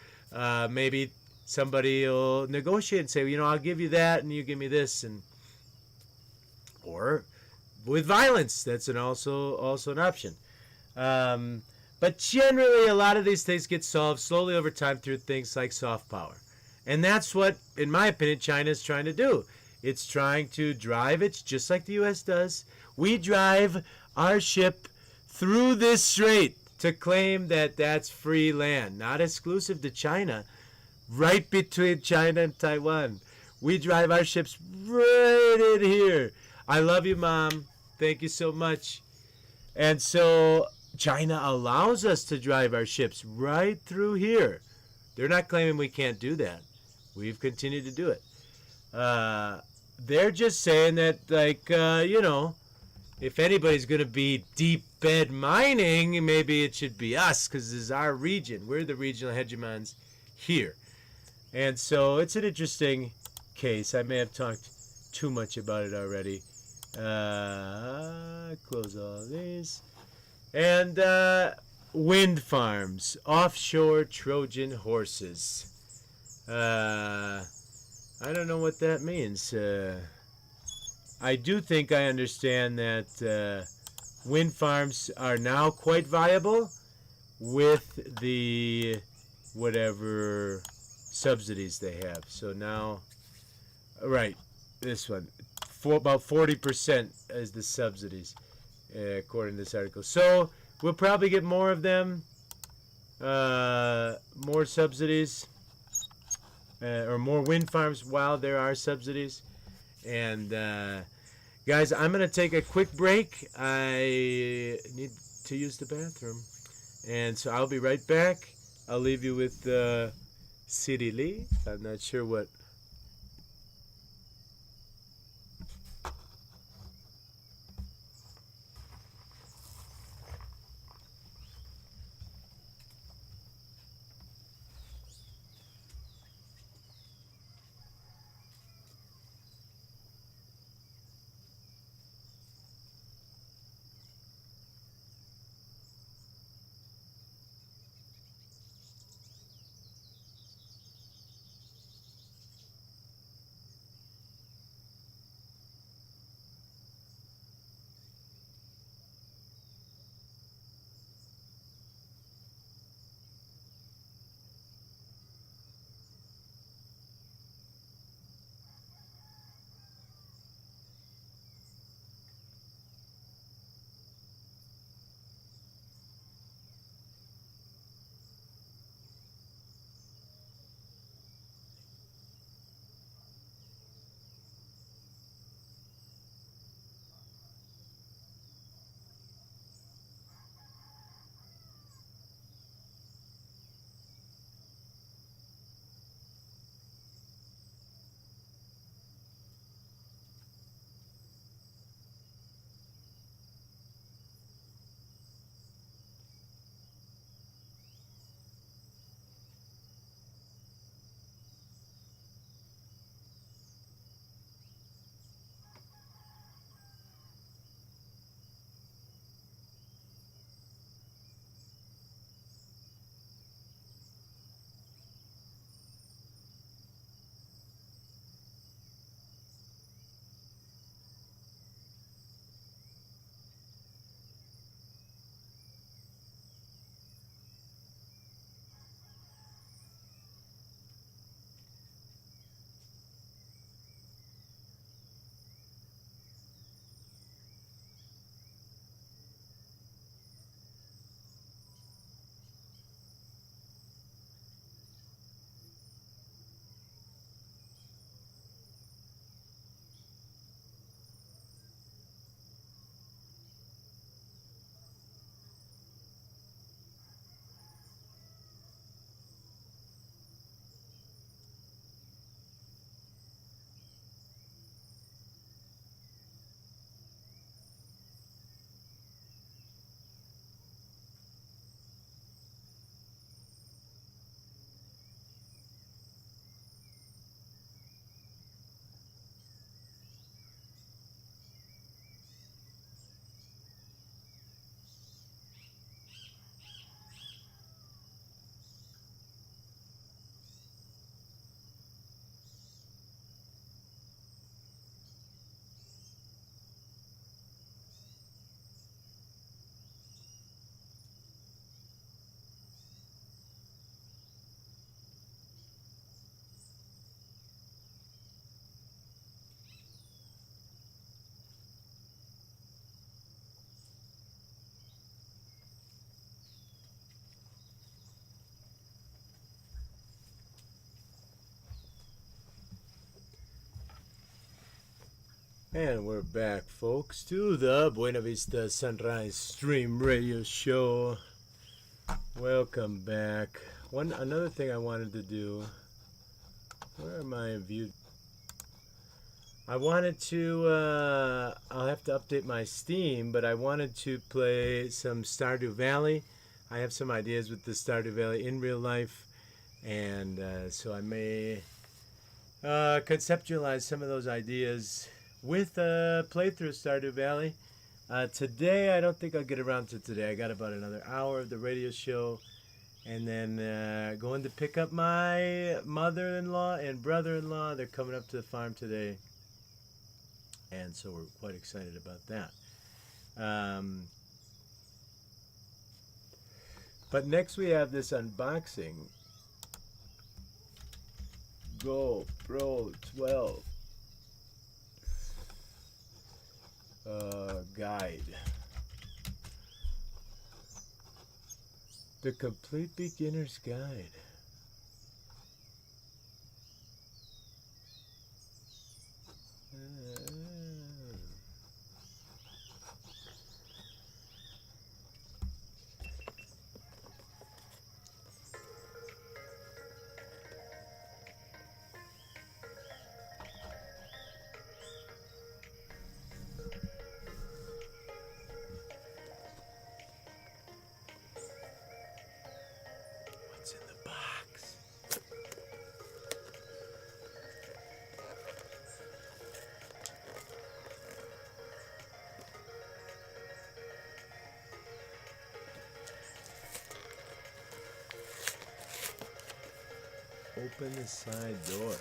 Maybe somebody will negotiate and say, you know, I'll give you that and you give me this, and or with violence. That's also an option. But generally, a lot of these things get solved slowly over time through things like soft power. And that's what, in my opinion, China is trying to do. It's trying to drive it just like the U.S. does. We drive our ship through this strait to claim that that's free land, not exclusive to China, right between China and Taiwan. We drive our ships right in here. I love you, Mom. Thank you so much. And so China allows us to drive our ships right through here. They're not claiming we can't do that. We've continued to do it. They're just saying that, like, you know, if anybody's going to be deep bed mining, maybe it should be us, because this is our region. We're the regional hegemons here. And so it's an interesting case. I may have talked too much about it already. Close all these. And wind farms, offshore Trojan horses. I don't know what that means. I do think I understand that wind farms are now quite viable with the whatever subsidies they have. So now, right, this one, about 40% is the subsidies, according to this article. So we'll probably get more of them, more subsidies, or more wind farms while there are subsidies. And guys, I'm going to take a quick break. I need to use the bathroom. And so I'll be right back. I'll leave you with Cyrili. I'm not sure what. And we're back, folks, to the Buena Vista Sunrise Stream Radio Show. Welcome back. Another thing I wanted to do. Where are my view? I wanted to. I'll have to update my Steam, but I wanted to play some Stardew Valley. I have some ideas with the Stardew Valley in real life, and so I may conceptualize some of those ideas with a playthrough of Stardew Valley. Today, I don't think I'll get around to today. I got about another hour of the radio show, and then going to pick up my mother-in-law and brother-in-law. They're coming up to the farm today, and so we're quite excited about that. But next we have this unboxing. GoPro 12 guide. The Complete Beginner's Guide. What's in the box? Open the side door.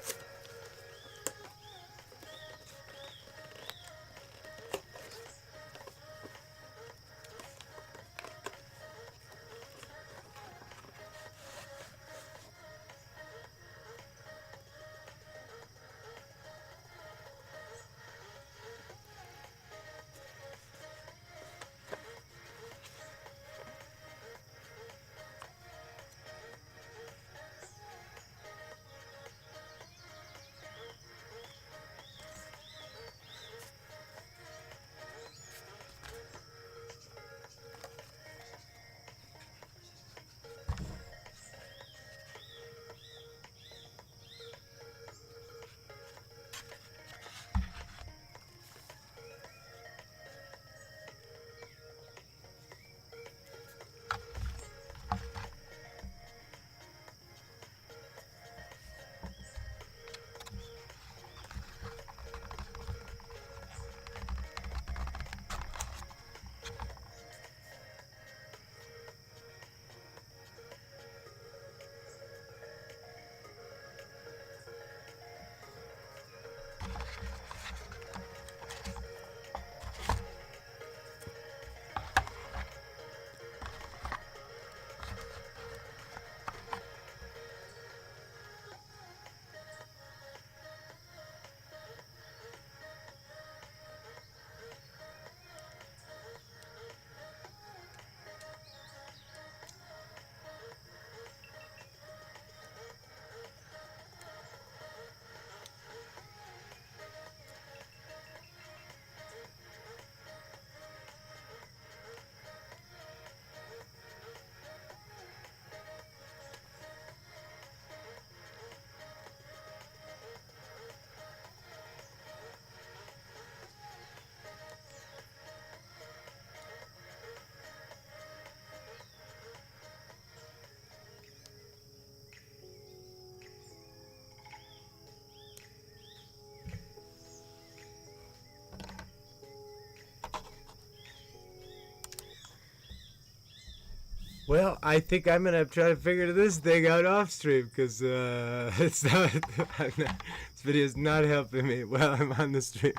Well, I think I'm gonna try to figure this thing out off stream because it's not. This video is not helping me while I'm on the stream.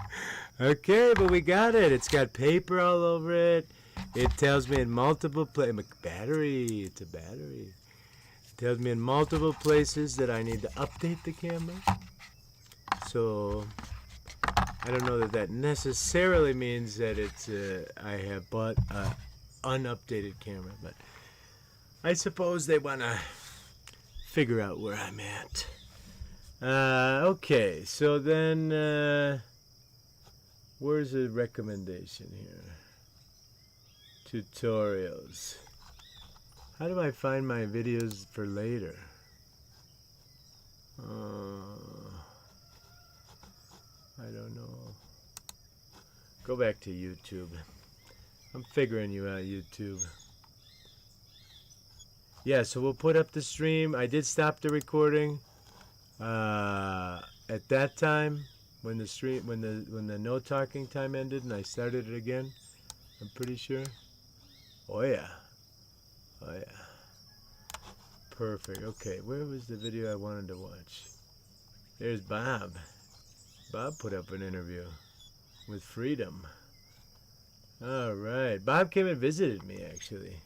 Okay, but we got it. It's got paper all over it. It tells me in multiple places. Battery. It's a battery. It tells me in multiple places that I need to update the camera. So I don't know that that necessarily means that it's. I have bought an unupdated camera, but I suppose they want to figure out where I'm at. Okay, so then Where's the recommendation here? Tutorials. How do I find my videos for later? I don't know. Go back to YouTube. I'm figuring you out, YouTube. Yeah, so we'll put up the stream. I did stop the recording at that time when the no talking time ended, and I started it again. I'm pretty sure. Oh yeah. Oh yeah. Perfect. Okay, where was the video I wanted to watch? There's Bob. Bob put up an interview with Freedom. All right. Bob came and visited me, actually.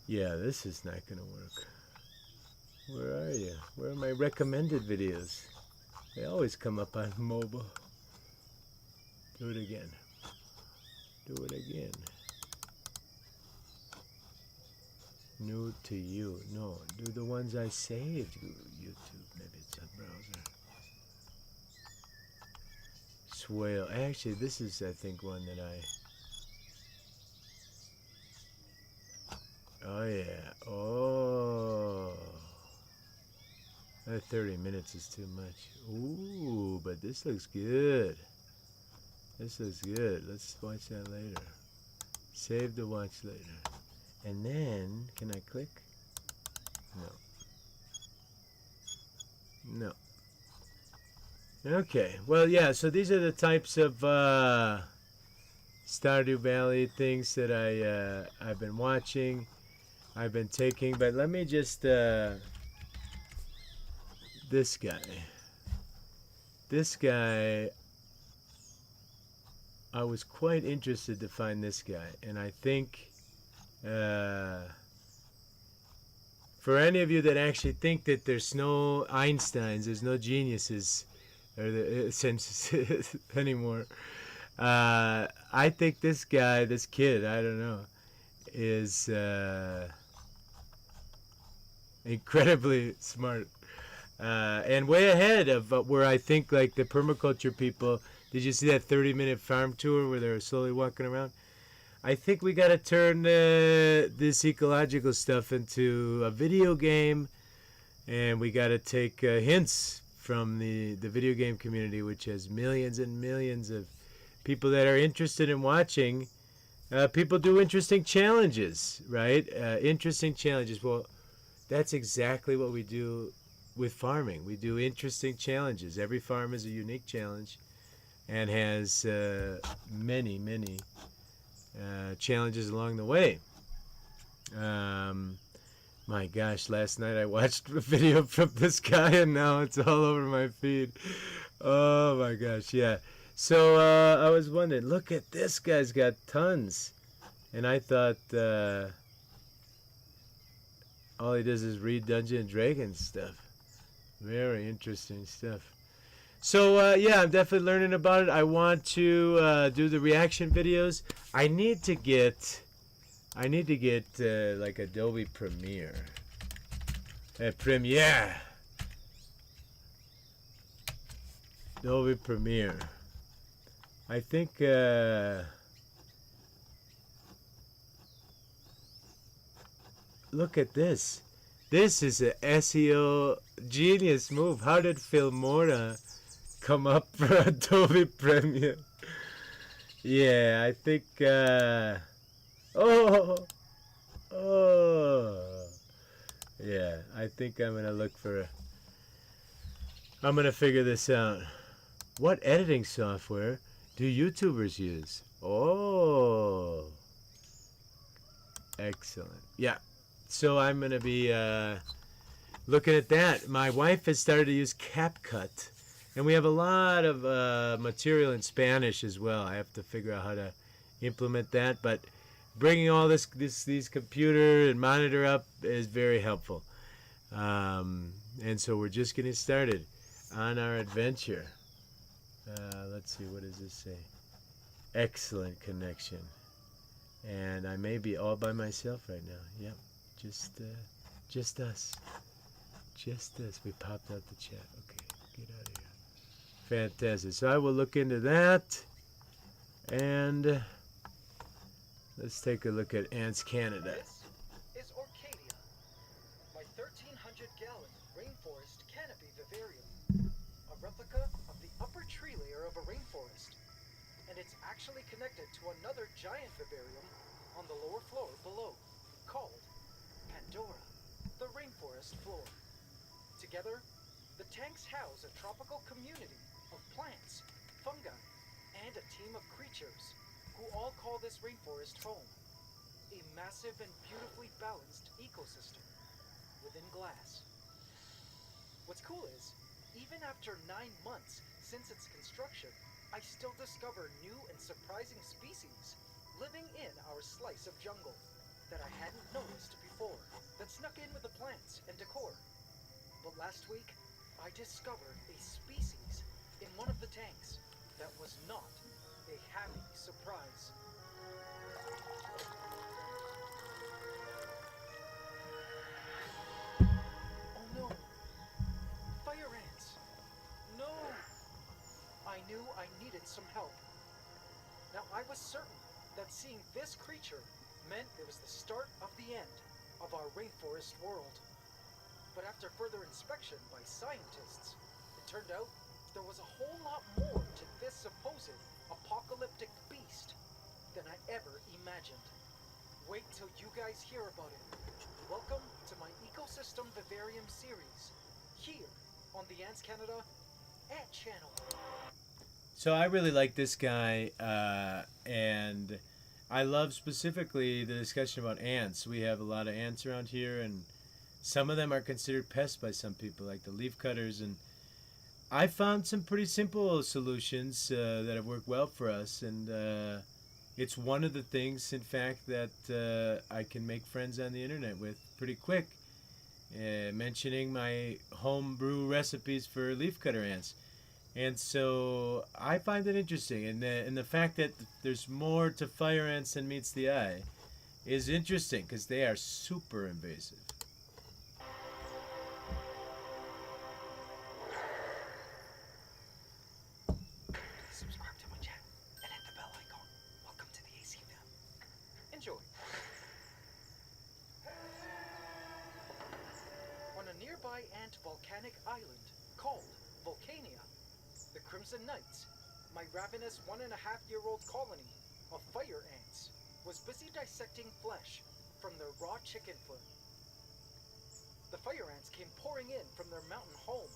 Yeah, this is not going to work. Where are you? Where are my recommended videos? They always come up on mobile. Do it again. Do it again. New to you. No, do the ones I saved. YouTube. Maybe it's a browser. Swale. Actually, this is, I think, one that I... Oh, yeah. Oh. That 30 minutes is too much. Ooh, but this looks good. This looks good. Let's watch that later. Save to watch later. And then, can I click? No. No. Okay. Well, yeah, so these are the types of Stardew Valley things that I've been watching. I've been taking, but let me just, this guy, I was quite interested to find this guy, and I think, for any of you that actually think that there's no Einsteins, there's no geniuses, or senses anymore, I think this guy, this kid, I don't know, is, incredibly smart and way ahead of where I think like the permaculture people. Did you see that 30-minute farm tour where they're slowly walking around? I think we got to turn this ecological stuff into a video game, and we got to take hints from the video game community, which has millions and millions of people that are interested in watching. People do interesting challenges, right? Interesting challenges. Well, that's exactly what we do with farming. We do interesting challenges. Every farm is a unique challenge and has many, many challenges along the way. My gosh, last night I watched a video from this guy, and now it's all over my feed. Oh my gosh, yeah. So I was wondering, look at this guy's got tons. And I thought all he does is read Dungeons and Dragons stuff. Very interesting stuff. So yeah, I'm definitely learning about it. I want to do the reaction videos. I need to get like Adobe Premiere. Adobe Premiere. I think look at this. This is an SEO genius move. How did Filmora come up for Adobe Premiere? Yeah, I think yeah, I think I'm gonna look for I'm gonna figure this out. What editing software do YouTubers use? Oh, excellent. Yeah, so I'm gonna be looking at that. My wife has started to use CapCut, and we have a lot of material in Spanish as well. I have to figure out how to implement that, but bringing all these computer and monitor up is very helpful. And so we're just getting started on our adventure. Let's see, what does this say? Excellent connection. And I may be all by myself right now. Yep, just us. Just us. We popped out the chat. Okay, get out of here. Fantastic. So I will look into that. And let's take a look at Ants Canada. This is Orcadia, my 1,300-gallon rainforest canopy vivarium, a replica of the upper tree layer of a rainforest, and it's actually connected to another giant vivarium on the lower floor below, called Pandora, the rainforest floor. Together, the tanks house a tropical community of plants, fungi, and a team of creatures who all call this rainforest home. A massive and beautifully balanced ecosystem within glass. What's cool is, even after 9 months since its construction, I still discover new and surprising species living in our slice of jungle that I hadn't noticed before, that snuck in with the plants and decor. But last week, I discovered a species in one of the tanks that was not a happy surprise. Oh no! Fire ants! No! I knew I needed some help. Now I was certain that seeing this creature meant it was the start of the end of our rainforest world. But after further inspection by scientists, it turned out there was a whole lot more to this supposed apocalyptic beast than I ever imagined. Wait till you guys hear about it. Welcome to my Ecosystem Vivarium series, here on the Ants Canada Ant Channel. So I really like this guy, and I love specifically the discussion about ants. We have a lot of ants around here, and some of them are considered pests by some people, like the leaf cutters. And I found some pretty simple solutions that have worked well for us, and it's one of the things, in fact, that I can make friends on the internet with pretty quick. Mentioning my homebrew recipes for leafcutter ants. And so I find it interesting, and the fact that there's more to fire ants than meets the eye is interesting because they are super invasive. Subscribe to my channel and hit the bell icon. Welcome to the AC fam. Enjoy. On a nearby ant volcanic island called Volcania, the Crimson Knights, my ravenous 1.5-year-old colony of fire ants, was busy dissecting flesh from their raw chicken foot. The fire ants came pouring in from their mountain home,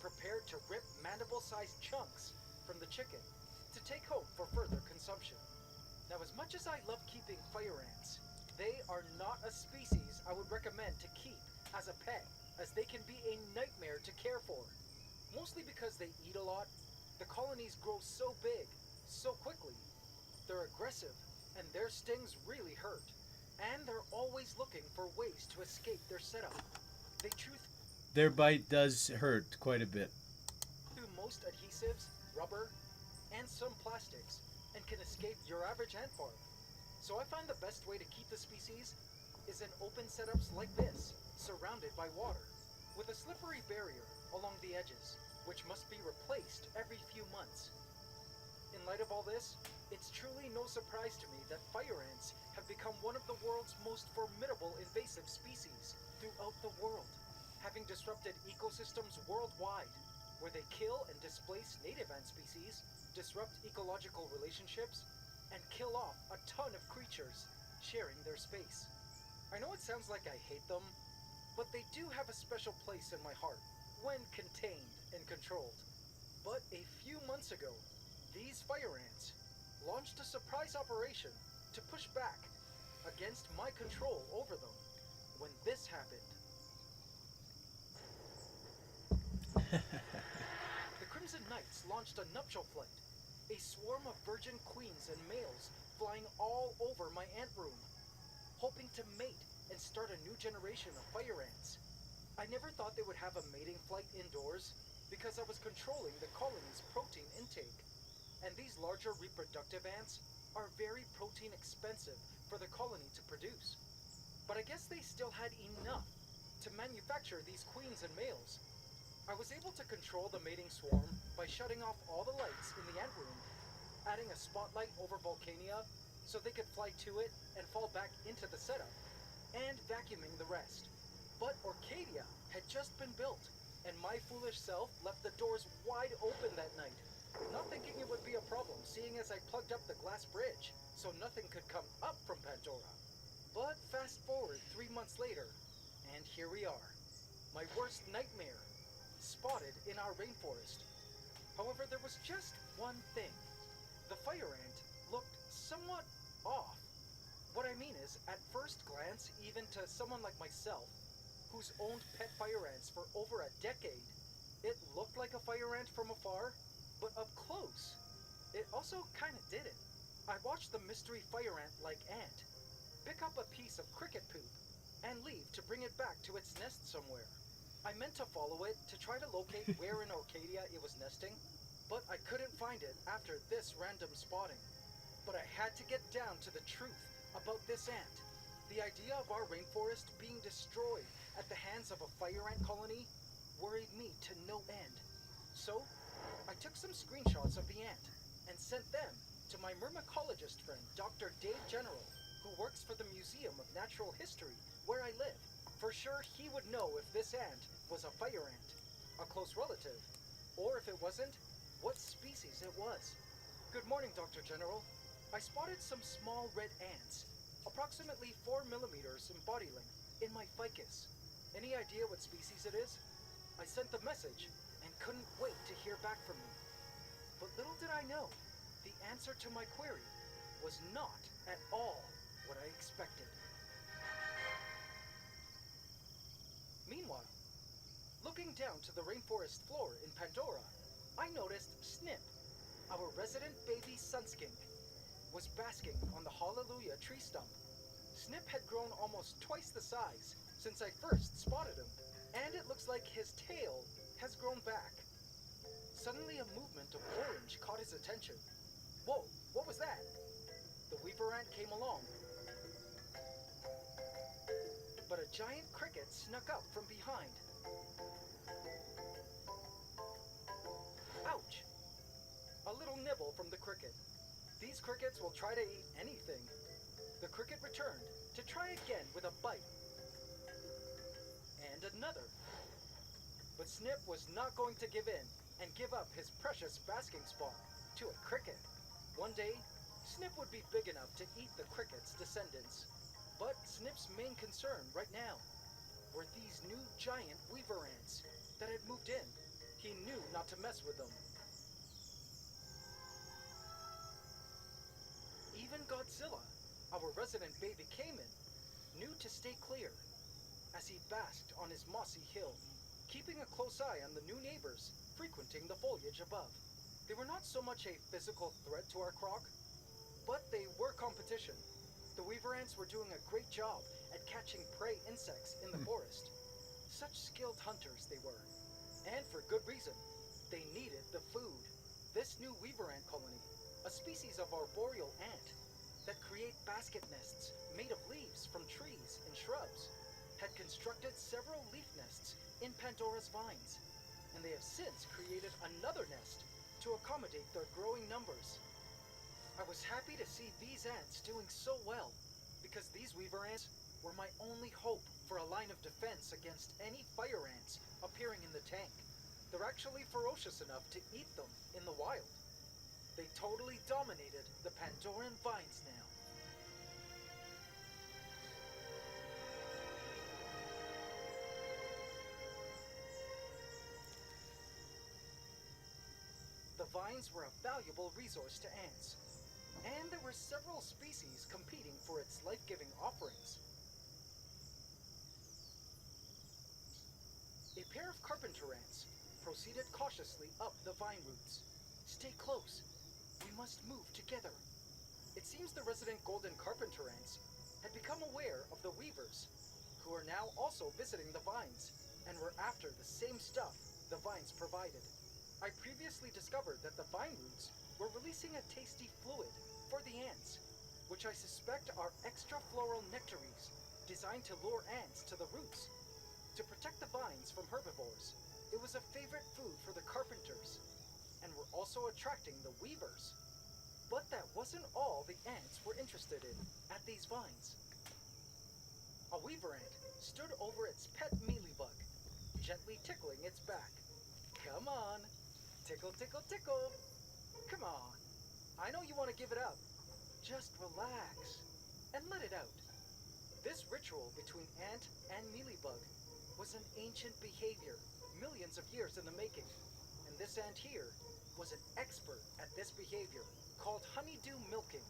prepared to rip mandible-sized chunks from the chicken to take home for further consumption. Now, as much as I love keeping fire ants, they are not a species I would recommend to keep as a pet, as they can be a nightmare to care for. Mostly because they eat a lot, the colonies grow so big, so quickly. They're aggressive, and their stings really hurt. And they're always looking for ways to escape their setup. Their bite does hurt quite a bit. Through most adhesives, rubber, and some plastics, and can escape your average ant farm. So I find the best way to keep the species is in open setups like this, surrounded by water, with a slippery barrier along the edges, which must be replaced every few months. In light of all this, it's truly no surprise to me that fire ants have become one of the world's most formidable invasive species throughout the world, having disrupted ecosystems worldwide, where they kill and displace native ant species, disrupt ecological relationships, and kill off a ton of creatures sharing their space. I know it sounds like I hate them, but they do have a special place in my heart when contained and controlled. But a few months ago, these fire ants launched a surprise operation to push back against my control over them when this happened. The Crimson Knights launched a nuptial flight, a swarm of virgin queens and males flying all over my ant room, hoping to mate and start a new generation of fire ants. I never thought they would have a mating flight indoors because I was controlling the colony's protein intake. And these larger reproductive ants are very protein expensive for the colony to produce. But I guess they still had enough to manufacture these queens and males. I was able to control the mating swarm by shutting off all the lights in the ant room adding a spotlight over Vulcania so they could fly to it and fall back into the setup, and vacuuming the rest. But Orcadia had just been built, and my foolish self left the doors wide open that night, not thinking it would be a problem seeing as I plugged up the glass bridge so nothing could come up from Pandora. But fast forward 3 months later, and here we are. My worst nightmare, spotted in our rainforest. However, there was just one thing. The fire ant looked somewhat off. What I mean is, at first glance, even to someone like myself, who's owned pet fire ants for over a decade, it looked like a fire ant from afar, but up close, it also kinda didn't. I watched the mystery fire ant-like ant pick up a piece of cricket poop and leave to bring it back to its nest somewhere. I meant to follow it to try to locate where in Orcadia it was nesting, but I couldn't find it after this random spotting. But I had to get down to the truth about this ant. The idea of our rainforest being destroyed at the hands of a fire ant colony worried me to no end. So, I took some screenshots of the ant and sent them to my myrmecologist friend, Dr. Dave General, who works for the Museum of Natural History where I live. For sure, he would know if this ant was a fire ant, a close relative, or if it wasn't, what species it was. Good morning, Dr. General. I spotted some small red ants, approximately 4 millimeters in body length, in my ficus. Any idea what species it is? I sent the message and couldn't wait to hear back from him. But little did I know, the answer to my query was not at all what I expected. Meanwhile, looking down to the rainforest floor in Pandora, I noticed Snip, our resident baby sunskink, was basking on the Hallelujah tree stump. Snip had grown almost twice the size since I first spotted him, and it looks like his tail has grown back. Suddenly a movement of orange caught his attention. Whoa, what was that? The weaver ant came along, but a giant cricket snuck up from behind. Ouch! A little nibble from the cricket. These crickets will try to eat anything. The cricket returned to try again with a bite. And another. But Snip was not going to give in and give up his precious basking spot to a cricket. One day, Snip would be big enough to eat the cricket's descendants. But Snip's main concern right now were these new giant weaver ants that had moved in. He knew not to mess with them. Even Godzilla, our resident baby caiman, knew to stay clear as he basked on his mossy hill, keeping a close eye on the new neighbors frequenting the foliage above. They were not so much a physical threat to our croc, but they were competition. The weaver ants were doing a great job at catching prey insects in the forest. Such skilled hunters they were, and for good reason. They needed the food. This new weaver ant colony, a species of arboreal ant that create basket nests made of leaves from trees and shrubs, had constructed several leaf nests in Pandora's vines, and they have since created another nest to accommodate their growing numbers. I was happy to see these ants doing so well, because these weaver ants were my only hope for a line of defense against any fire ants appearing in the tank. They're actually ferocious enough to eat them in the wild. They totally dominated the Pandoran vines now. The vines were a valuable resource to ants, and there were several species competing for its life-giving offerings. A pair of carpenter ants proceeded cautiously up the vine roots. Stay close. We must move together. It seems the resident golden carpenter ants had become aware of the weavers, who are now also visiting the vines, and were after the same stuff the vines provided. I previously discovered that the vine roots were releasing a tasty fluid for the ants, which I suspect are extra floral nectaries designed to lure ants to the roots. To protect the vines from herbivores, it was a favorite food for the carpenters, and were also attracting the weavers. But that wasn't all the ants were interested in at these vines. A weaver ant stood over its pet mealybug, gently tickling its back. Come on, tickle, tickle, tickle. Come on, I know you want to give it up. Just relax and let it out. This ritual between ant and mealybug was an ancient behavior, millions of years in the making. And this ant here was an expert at this behavior, called honeydew milking.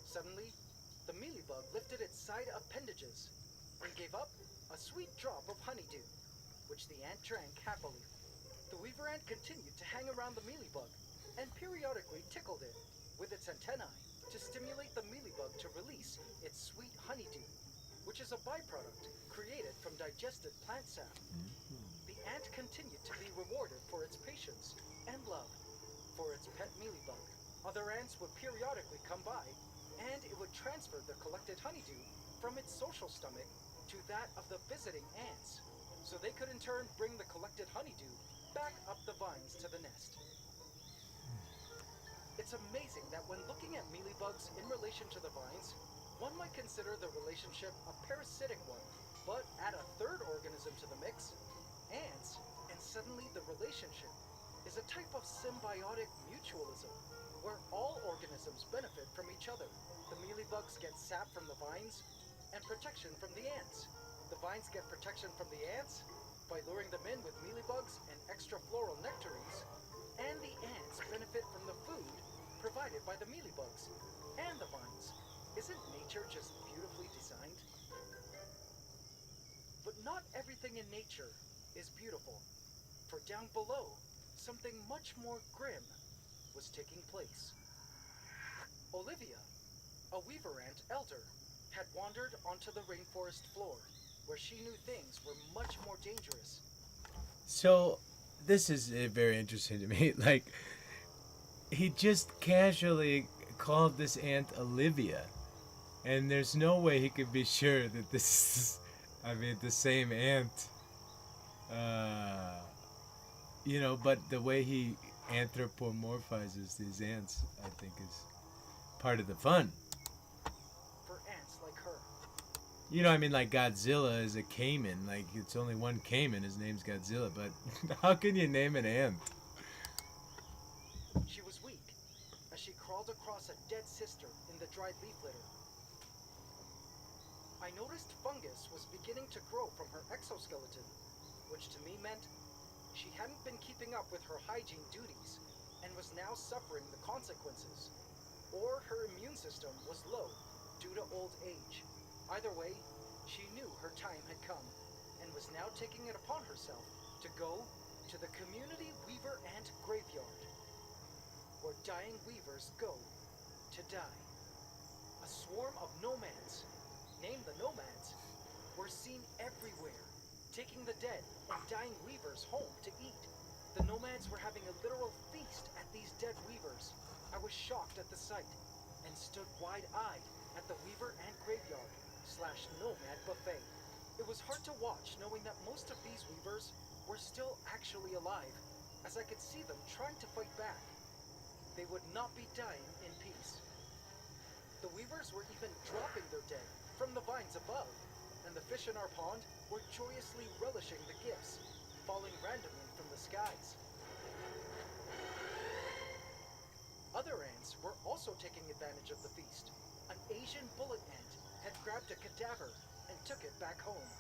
Suddenly, the mealybug lifted its side appendages and gave up a sweet drop of honeydew, which the ant drank happily. The weaver ant continued to hang around the mealybug and periodically tickled it with its antennae to stimulate the mealybug to release its sweet honeydew, which is a byproduct created from digested plant sap. The ant continued to be rewarded for its patience and love for its pet mealybug. Other ants would periodically come by, and it would transfer the collected honeydew from its social stomach to that of the visiting ants, so they could in turn bring the collected honeydew back up the vines to the nest. It's amazing that when looking at mealybugs in relation to the vines, one might consider the relationship a parasitic one, but add a third organism to the mix, ants, and suddenly the relationship is a type of symbiotic mutualism, where all organisms benefit from each other. The mealybugs get sap from the vines and protection from the ants. The vines get protection from the ants by luring them in with mealybugs and extra floral nectaries, and the ants benefit from the food provided by the mealybugs and the vines. Isn't nature just beautifully designed? But not everything in nature is beautiful, for down below, something much more grim was taking place. Olivia, a weaver ant elder, had wandered onto the rainforest floor, where she knew things were much more dangerous. So, this is very interesting to me. Like, he just casually called this ant Olivia. And there's no way he could be sure that this is, the same ant. But the way he anthropomorphizes these ants, I think, is part of the fun. For ants like her. Like Godzilla is a caiman. Like, it's only one caiman, his name's Godzilla. But how can you name an ant? She was weak as she crawled across a dead sister in the dried leaf litter. I noticed fungus was beginning to grow from her exoskeleton, which to me meant she hadn't been keeping up with her hygiene duties and was now suffering the consequences, or her immune system was low due to old age. Either way, she knew her time had come and was now taking it upon herself to go to the community weaver ant graveyard, where dying weavers go to die. A swarm of nomads, named the Nomads, were seen everywhere, taking the dead and dying weavers home to eat. The Nomads were having a literal feast at these dead weavers. I was shocked at the sight and stood wide-eyed at the weaver ant graveyard / nomad buffet. It was hard to watch, knowing that most of these weavers were still actually alive, as I could see them trying to fight back. They would not be dying in peace. The weavers were even dropping their dead from the vines above, and the fish in our pond were joyously relishing the gifts, falling randomly from the skies. Other ants were also taking advantage of the feast. An Asian bullet ant had grabbed a cadaver and took it back home.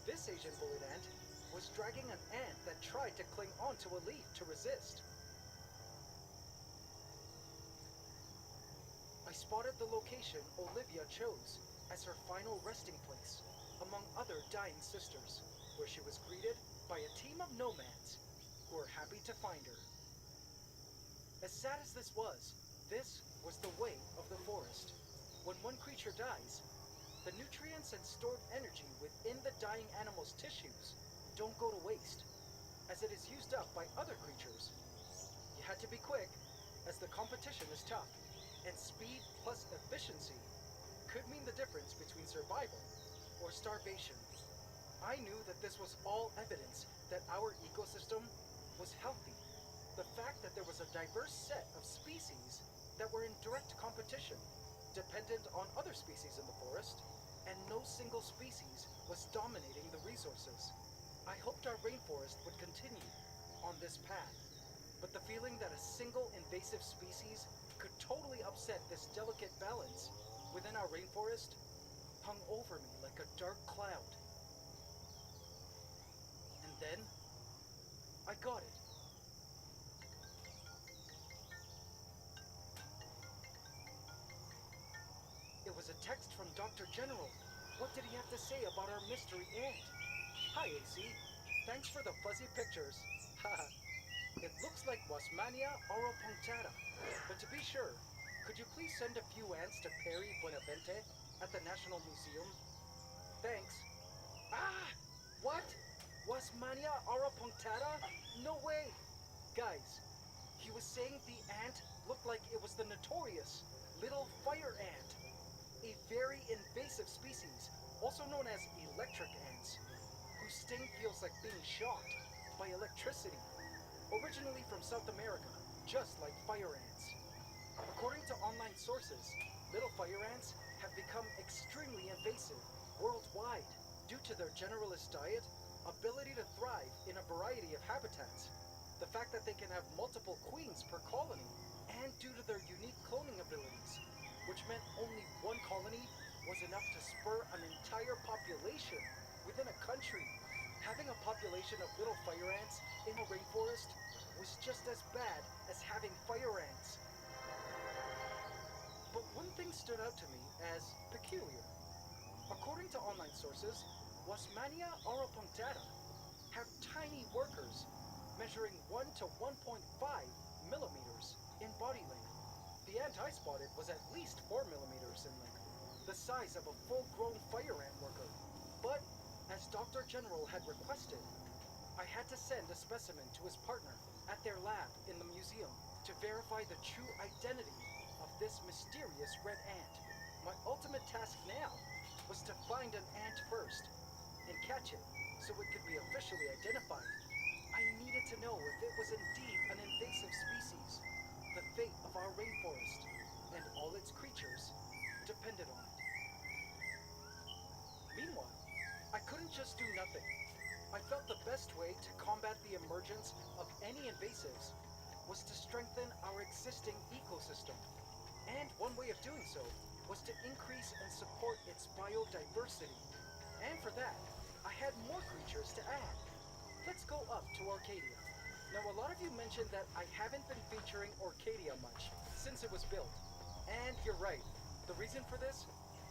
This Asian bullet ant was dragging an ant that tried to cling onto a leaf to resist. I spotted the location Olivia chose as her final resting place, among other dying sisters, where she was greeted by a team of nomads who were happy to find her. As sad as this was the way of the forest. When one creature dies, the nutrients and stored energy within the dying animal's tissues don't go to waste, as it is used up by other creatures. You had to be quick, as the competition is tough, and speed plus efficiency could mean the difference between survival or starvation. I knew that this was all evidence that our ecosystem was healthy the fact that there was a diverse set of species that were in direct competition, dependent on other species in the forest, and no single species was dominating the resources. I hoped our rainforest would continue on this path, but the feeling that a single invasive species could totally upset this delicate balance within our rainforest hung over me like a dark cloud. And then, I got it. It was a text from Dr. General. What did he have to say about our mystery ant? Hi, AC. Thanks for the fuzzy pictures. Haha. It looks like Wasmannia auropunctata. But to be sure, could you please send a few ants to Perry Buenavente at the National Museum? Thanks. Ah! What? Wasmannia auropunctata? No way! Guys, he was saying the ant looked like it was the notorious little fire ant. A very invasive species, also known as electric ants, whose sting feels like being shocked by electricity. Originally from South America, just like fire ants. According to online sources, little fire ants have become extremely invasive worldwide due to their generalist diet, ability to thrive in a variety of habitats, the fact that they can have multiple queens per colony, and due to their unique cloning abilities, which meant only one colony was enough to spur an entire population within a country. Having a population of little fire ants in a rainforest was just as bad as having fire ants. But one thing stood out to me as peculiar. According to online sources, Wasmannia auropunctata have tiny workers measuring 1 to 1.5 millimeters in body length. The ant I spotted was at least 4 millimeters in length, the size of a full-grown fire ant worker. But, as Dr. General had requested, I had to send a specimen to his partner at their lab in the museum to verify the true identity of this mysterious red ant. My ultimate task now was to find an ant first and catch it so it could be officially identified. I needed to know if it was indeed an invasive species. The fate of our rainforest and all its creatures depended on it. Meanwhile, I couldn't just do nothing. I felt the best way to combat the emergence of any invasives was to strengthen our existing ecosystem. And one way of doing so was to increase and support its biodiversity. And for that, I had more creatures to add. Let's go up to Arcadia. Now, a lot of you mentioned that I haven't been featuring Arcadia much since it was built. And you're right. The reason for this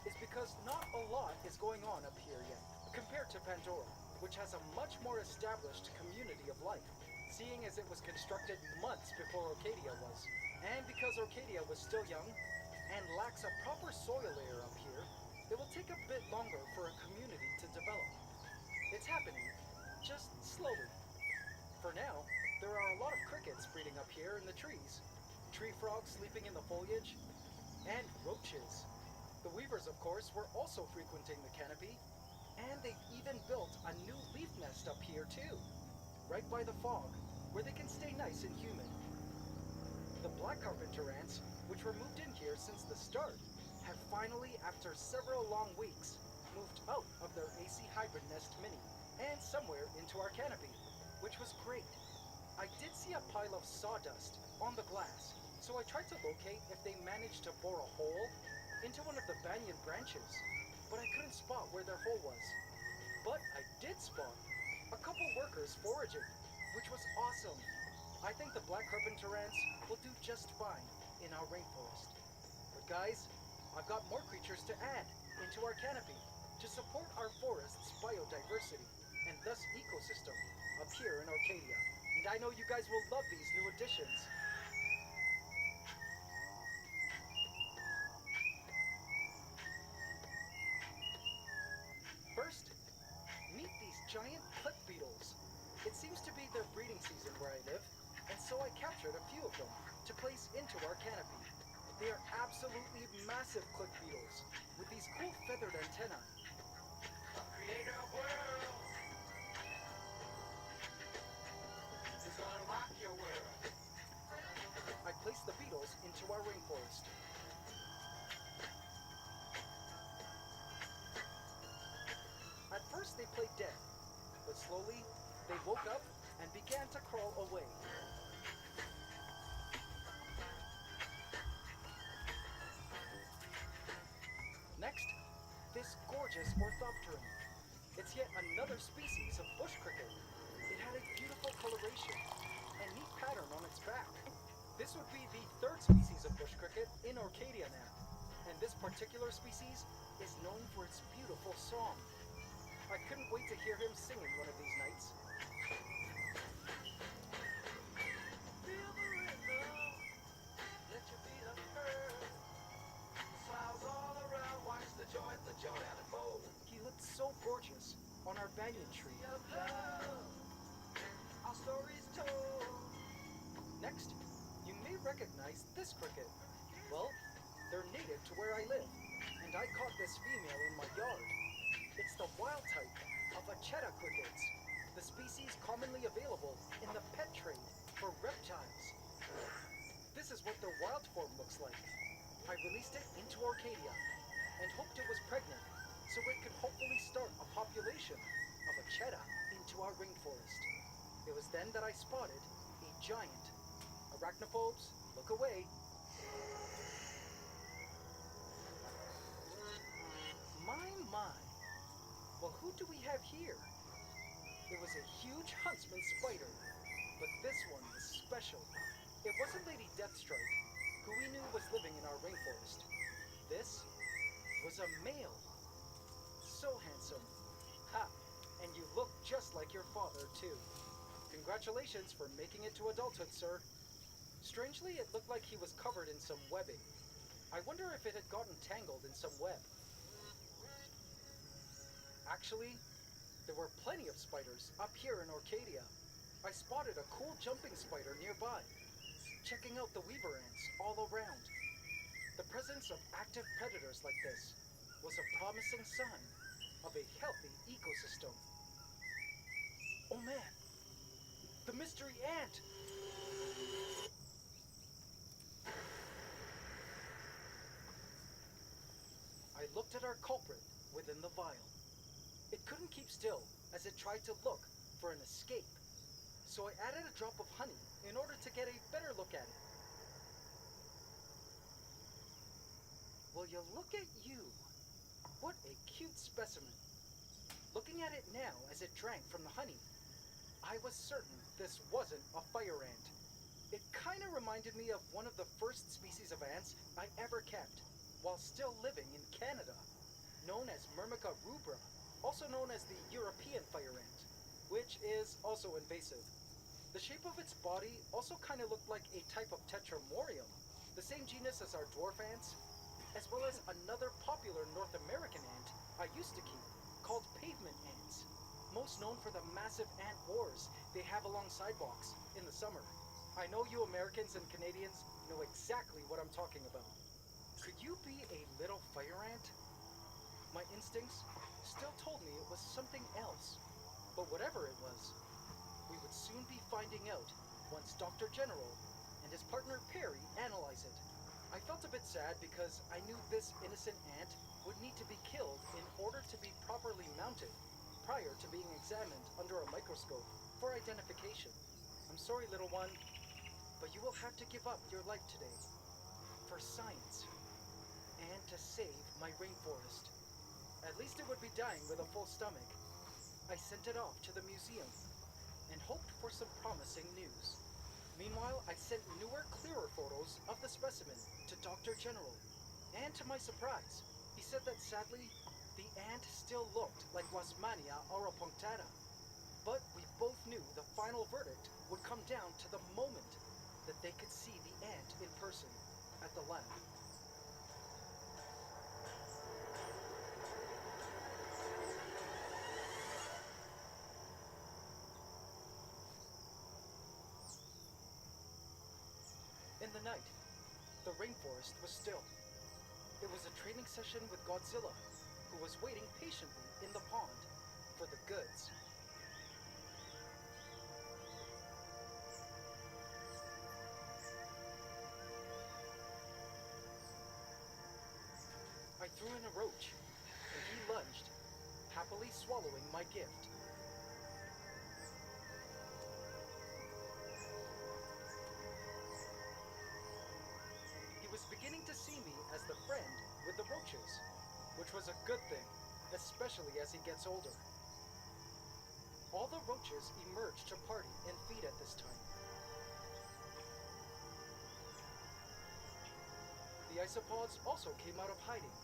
is because not a lot is going on up here yet, compared to Pandora, which has a much more established community of life, seeing as it was constructed months before Arcadia was. And because Arcadia was still young and lacks a proper soil layer up here, it will take a bit longer for a community to develop. It's happening, just slowly. For now, there are a lot of crickets breeding up here in the trees, tree frogs sleeping in the foliage, and roaches. The weavers, of course, were also frequenting the canopy, and they've even built a new leaf nest up here too, right by the fog, where they can stay nice and humid. The black carpenter ants, which were moved in here since the start, have finally, after several long weeks, moved out of their AC hybrid nest mini and somewhere into our canopy, which was great. I did see a pile of sawdust on the glass, so I tried to locate if they managed to bore a hole into one of the banyan branches, but I couldn't spot where their hole was. But I did spot a couple workers foraging, which was awesome. I think the black carpenter ants will do just fine in our rainforest. But guys, I've got more creatures to add into our canopy to support our forest's biodiversity and thus ecosystem up here in Arcadia. And I know you guys will love these new additions. First, meet these giant click beetles. It seems to be their breeding season where I live, and so I captured a few of them to place into our canopy. They are absolutely massive click beetles with these cool feathered antennae. Create a world. It's gonna rock your world. first they played dead, but slowly they woke up and began to crawl away. Next, this gorgeous orthopteran. It's yet another species of bush cricket. It had a beautiful coloration and neat pattern on its back. This would be the third species of bush cricket in Orcadia now, and this particular species is known for its beautiful song. I couldn't wait to hear him singing one of these nights. Feel the rhythm, let your feet up heard. Smiles all around, watch the joy unfold. He looked so gorgeous on our banyan tree. Of love, our stories told. Next, you may recognize this cricket. Well, they're native to where I live, and I caught this female in my yard. It's the wild type of Acheta crickets, the species commonly available in the pet trade for reptiles. This is what their wild form looks like. I released it into Orcadia and hoped it was pregnant so it could hopefully start a population of Acheta into our rainforest. It was then that I spotted a giant. Arachnophobes, look away. My. Well, who do we have here? It was a huge huntsman spider, but this one was special. It wasn't Lady Deathstrike, who we knew was living in our rainforest. This was a male. So handsome. Ha! And you look just like your father, too. Congratulations for making it to adulthood, sir. Strangely, it looked like he was covered in some webbing. I wonder if it had gotten tangled in some web. Actually, there were plenty of spiders up here in Orcadia. I spotted a cool jumping spider nearby, checking out the weaver ants all around. The presence of active predators like this was a promising sign of a healthy ecosystem. Oh man, the mystery ant! I looked at our culprit within the vial. It couldn't keep still as it tried to look for an escape, so I added a drop of honey in order to get a better look at it. Will you look at you? What a cute specimen. Looking at it now as it drank from the honey, I was certain this wasn't a fire ant. It kinda reminded me of one of the first species of ants I ever kept while still living in Canada, known as Myrmica rubra, also known as the European fire ant, which is also invasive. The shape of its body also kind of looked like a type of Tetramorium, the same genus as our dwarf ants, as well as another popular North American ant I used to keep, called pavement ants, most known for the massive ant wars they have along sidewalks in the summer. I know you Americans and Canadians know exactly what I'm talking about. Could you be a little fire ant? My instincts still told me it was something else, but whatever it was, we would soon be finding out once Dr. General and his partner Perry analyze it. I felt a bit sad because I knew this innocent ant would need to be killed in order to be properly mounted prior to being examined under a microscope for identification. I'm sorry, little one, but you will have to give up your life today for science and to save my rainforest. At least it would be dying with a full stomach. I sent it off to the museum and hoped for some promising news. Meanwhile, I sent newer, clearer photos of the specimen to Dr. General. And to my surprise, he said that sadly, the ant still looked like Wasmannia auropunctata. But we both knew the final verdict would come down to the moment that they could see the ant in person at the lab. In the night, the rainforest was still. It was a training session with Godzilla, who was waiting patiently in the pond for the goods. I threw in a roach, and he lunged, happily swallowing swallowing my gift. He was beginning to see me as the friend with the roaches, which was a good thing, especially as he gets older. All the roaches emerge to party and feed at this time. The isopods also came out of hiding.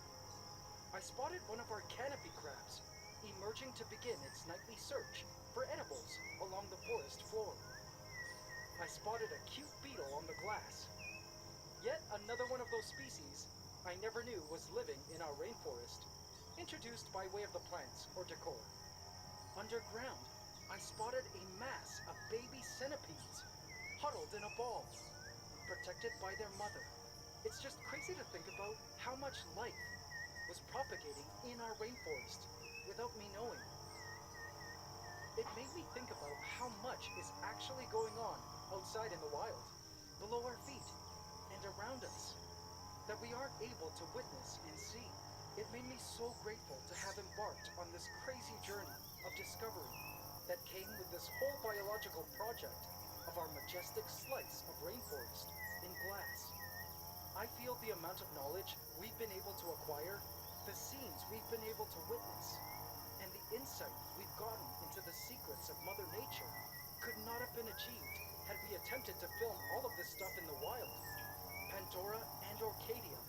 I spotted one of our canopy crabs emerging to begin its nightly search for edibles along the forest floor. I spotted a cute beetle on the glass. Yet another one of those species I never knew was living in our rainforest, introduced by way of the plants or decor. Underground, I spotted a mass of baby centipedes, huddled in a ball, protected by their mother. It's just crazy to think about how much life was propagating in our rainforest without me knowing. It made me think about how much is actually going on outside in the wild, below our feet, and around us, that we aren't able to witness and see. It made me so grateful to have embarked on this crazy journey of discovery that came with this whole biological project of our majestic slice of rainforest in glass. I feel the amount of knowledge we've been able to acquire, the scenes we've been able to witness, and the insight we've gotten into the secrets of Mother Nature could not have been achieved had we attempted to film all of this stuff in the wild. Pandora and Orcadia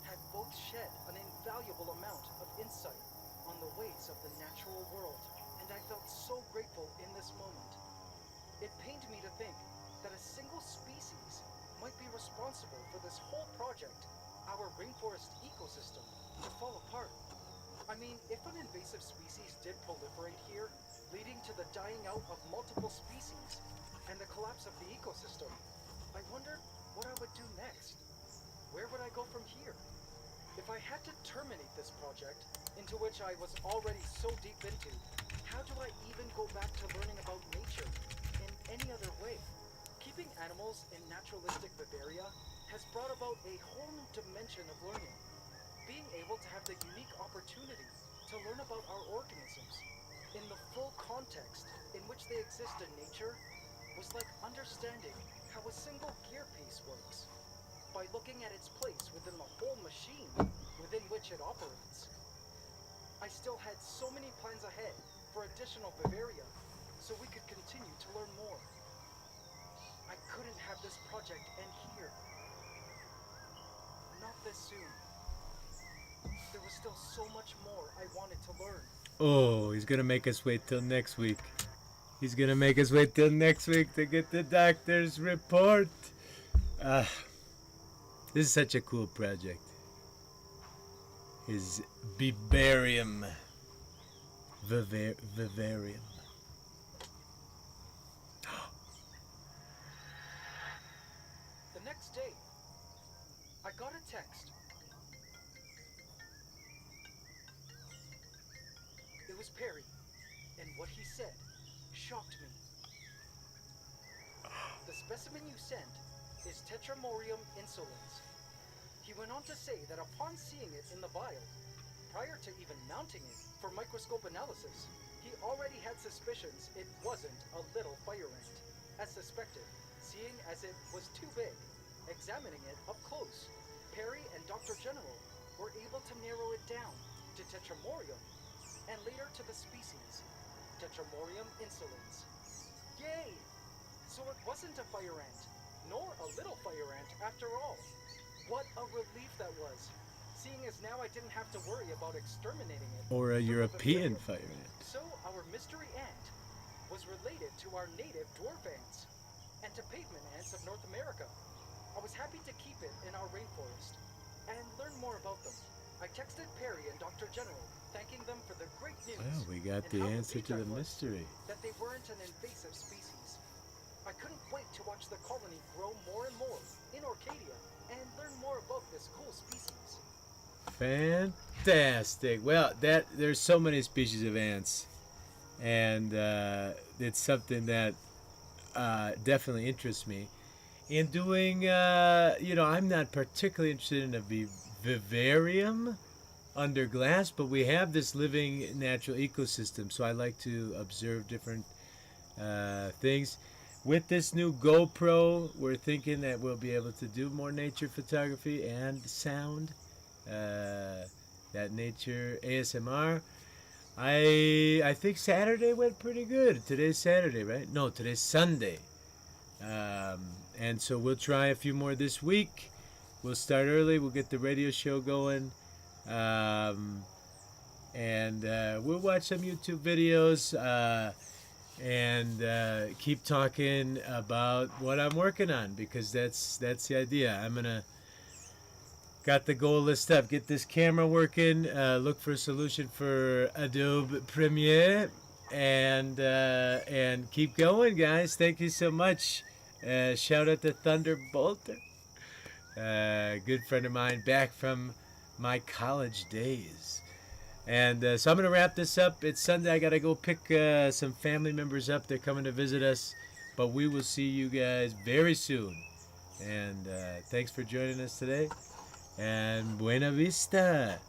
had both shed an invaluable amount of insight on the ways of the natural world, and I felt so grateful in this moment. It pained me to think that a single species might be responsible for this whole project, our rainforest ecosystem, to fall apart. I mean, if an invasive species did proliferate here, leading to the dying out of multiple species and the collapse of the ecosystem, I wondered what I would do next. Where would I go from here? If I had to terminate this project, into which I was already so deep into, how do I even go back to learning about nature in any other way? Keeping animals in naturalistic Bavaria has brought about a whole new dimension of learning. Being able to have the unique opportunity to learn about our organisms in the full context in which they exist in nature was like understanding how a single gear piece works by looking at its place within the whole machine within which it operates. I still had so many plans ahead for additional Bavaria so we could continue to learn more. I couldn't have this project end here. Not this soon. There was still so much more I wanted to learn. Oh, he's gonna make us wait till next week. He's gonna make us wait till next week to get the doctor's report. This is such a cool project. His vivarium. Vivarium. The next day, I got a text. It was Perry, and what he said shocked me. The specimen you sent is Tetramorium insolens. He went on to say that upon seeing it in the vial, prior to even mounting it for microscope analysis, he already had suspicions it wasn't a little fire ant, as suspected, seeing as it was too big. Examining it up close, Perry and Dr. General were able to narrow it down to Tetramorium, and later to the species, Tetramorium insolens. Yay! So it wasn't a fire ant, nor a little fire ant after all. What a relief that was, seeing as now I didn't have to worry about exterminating it. Or a from European Bavaria. fire ant. So our mystery ant was related to our native dwarf ants, and to pavement ants of North America. I was happy to keep it in our rainforest, and learn more about them. I texted Perry and Dr. General, thanking them for the great news. Well, we got and the how answer relieved to I the was mystery. that they weren't an invasive species. I couldn't wait to watch the colony grow more and more in Orcadia and learn more about this cool species. Fantastic. Well, there's so many species of ants, and it's something that definitely interests me. In doing, I'm not particularly interested in a vivarium, under glass, but we have this living natural ecosystem. So I like to observe different things. With this new GoPro, we're thinking that we'll be able to do more nature photography and sound. That nature ASMR. I think Saturday went pretty good. Today's Saturday, right? No, today's Sunday. And so we'll try a few more this week. We'll start early. We'll get the radio show going. And we'll watch some YouTube videos and keep talking about what I'm working on, because that's the idea. I'm gonna got the goal list up, get this camera working, look for a solution for Adobe Premiere, and keep going, guys. Thank you so much. Shout out to Thunderbolter, good friend of mine back from my college days. And so I'm going to wrap this up. It's Sunday. I got to go pick some family members up. They're coming to visit us. But we will see you guys very soon. And thanks for joining us today. And Buena Vista.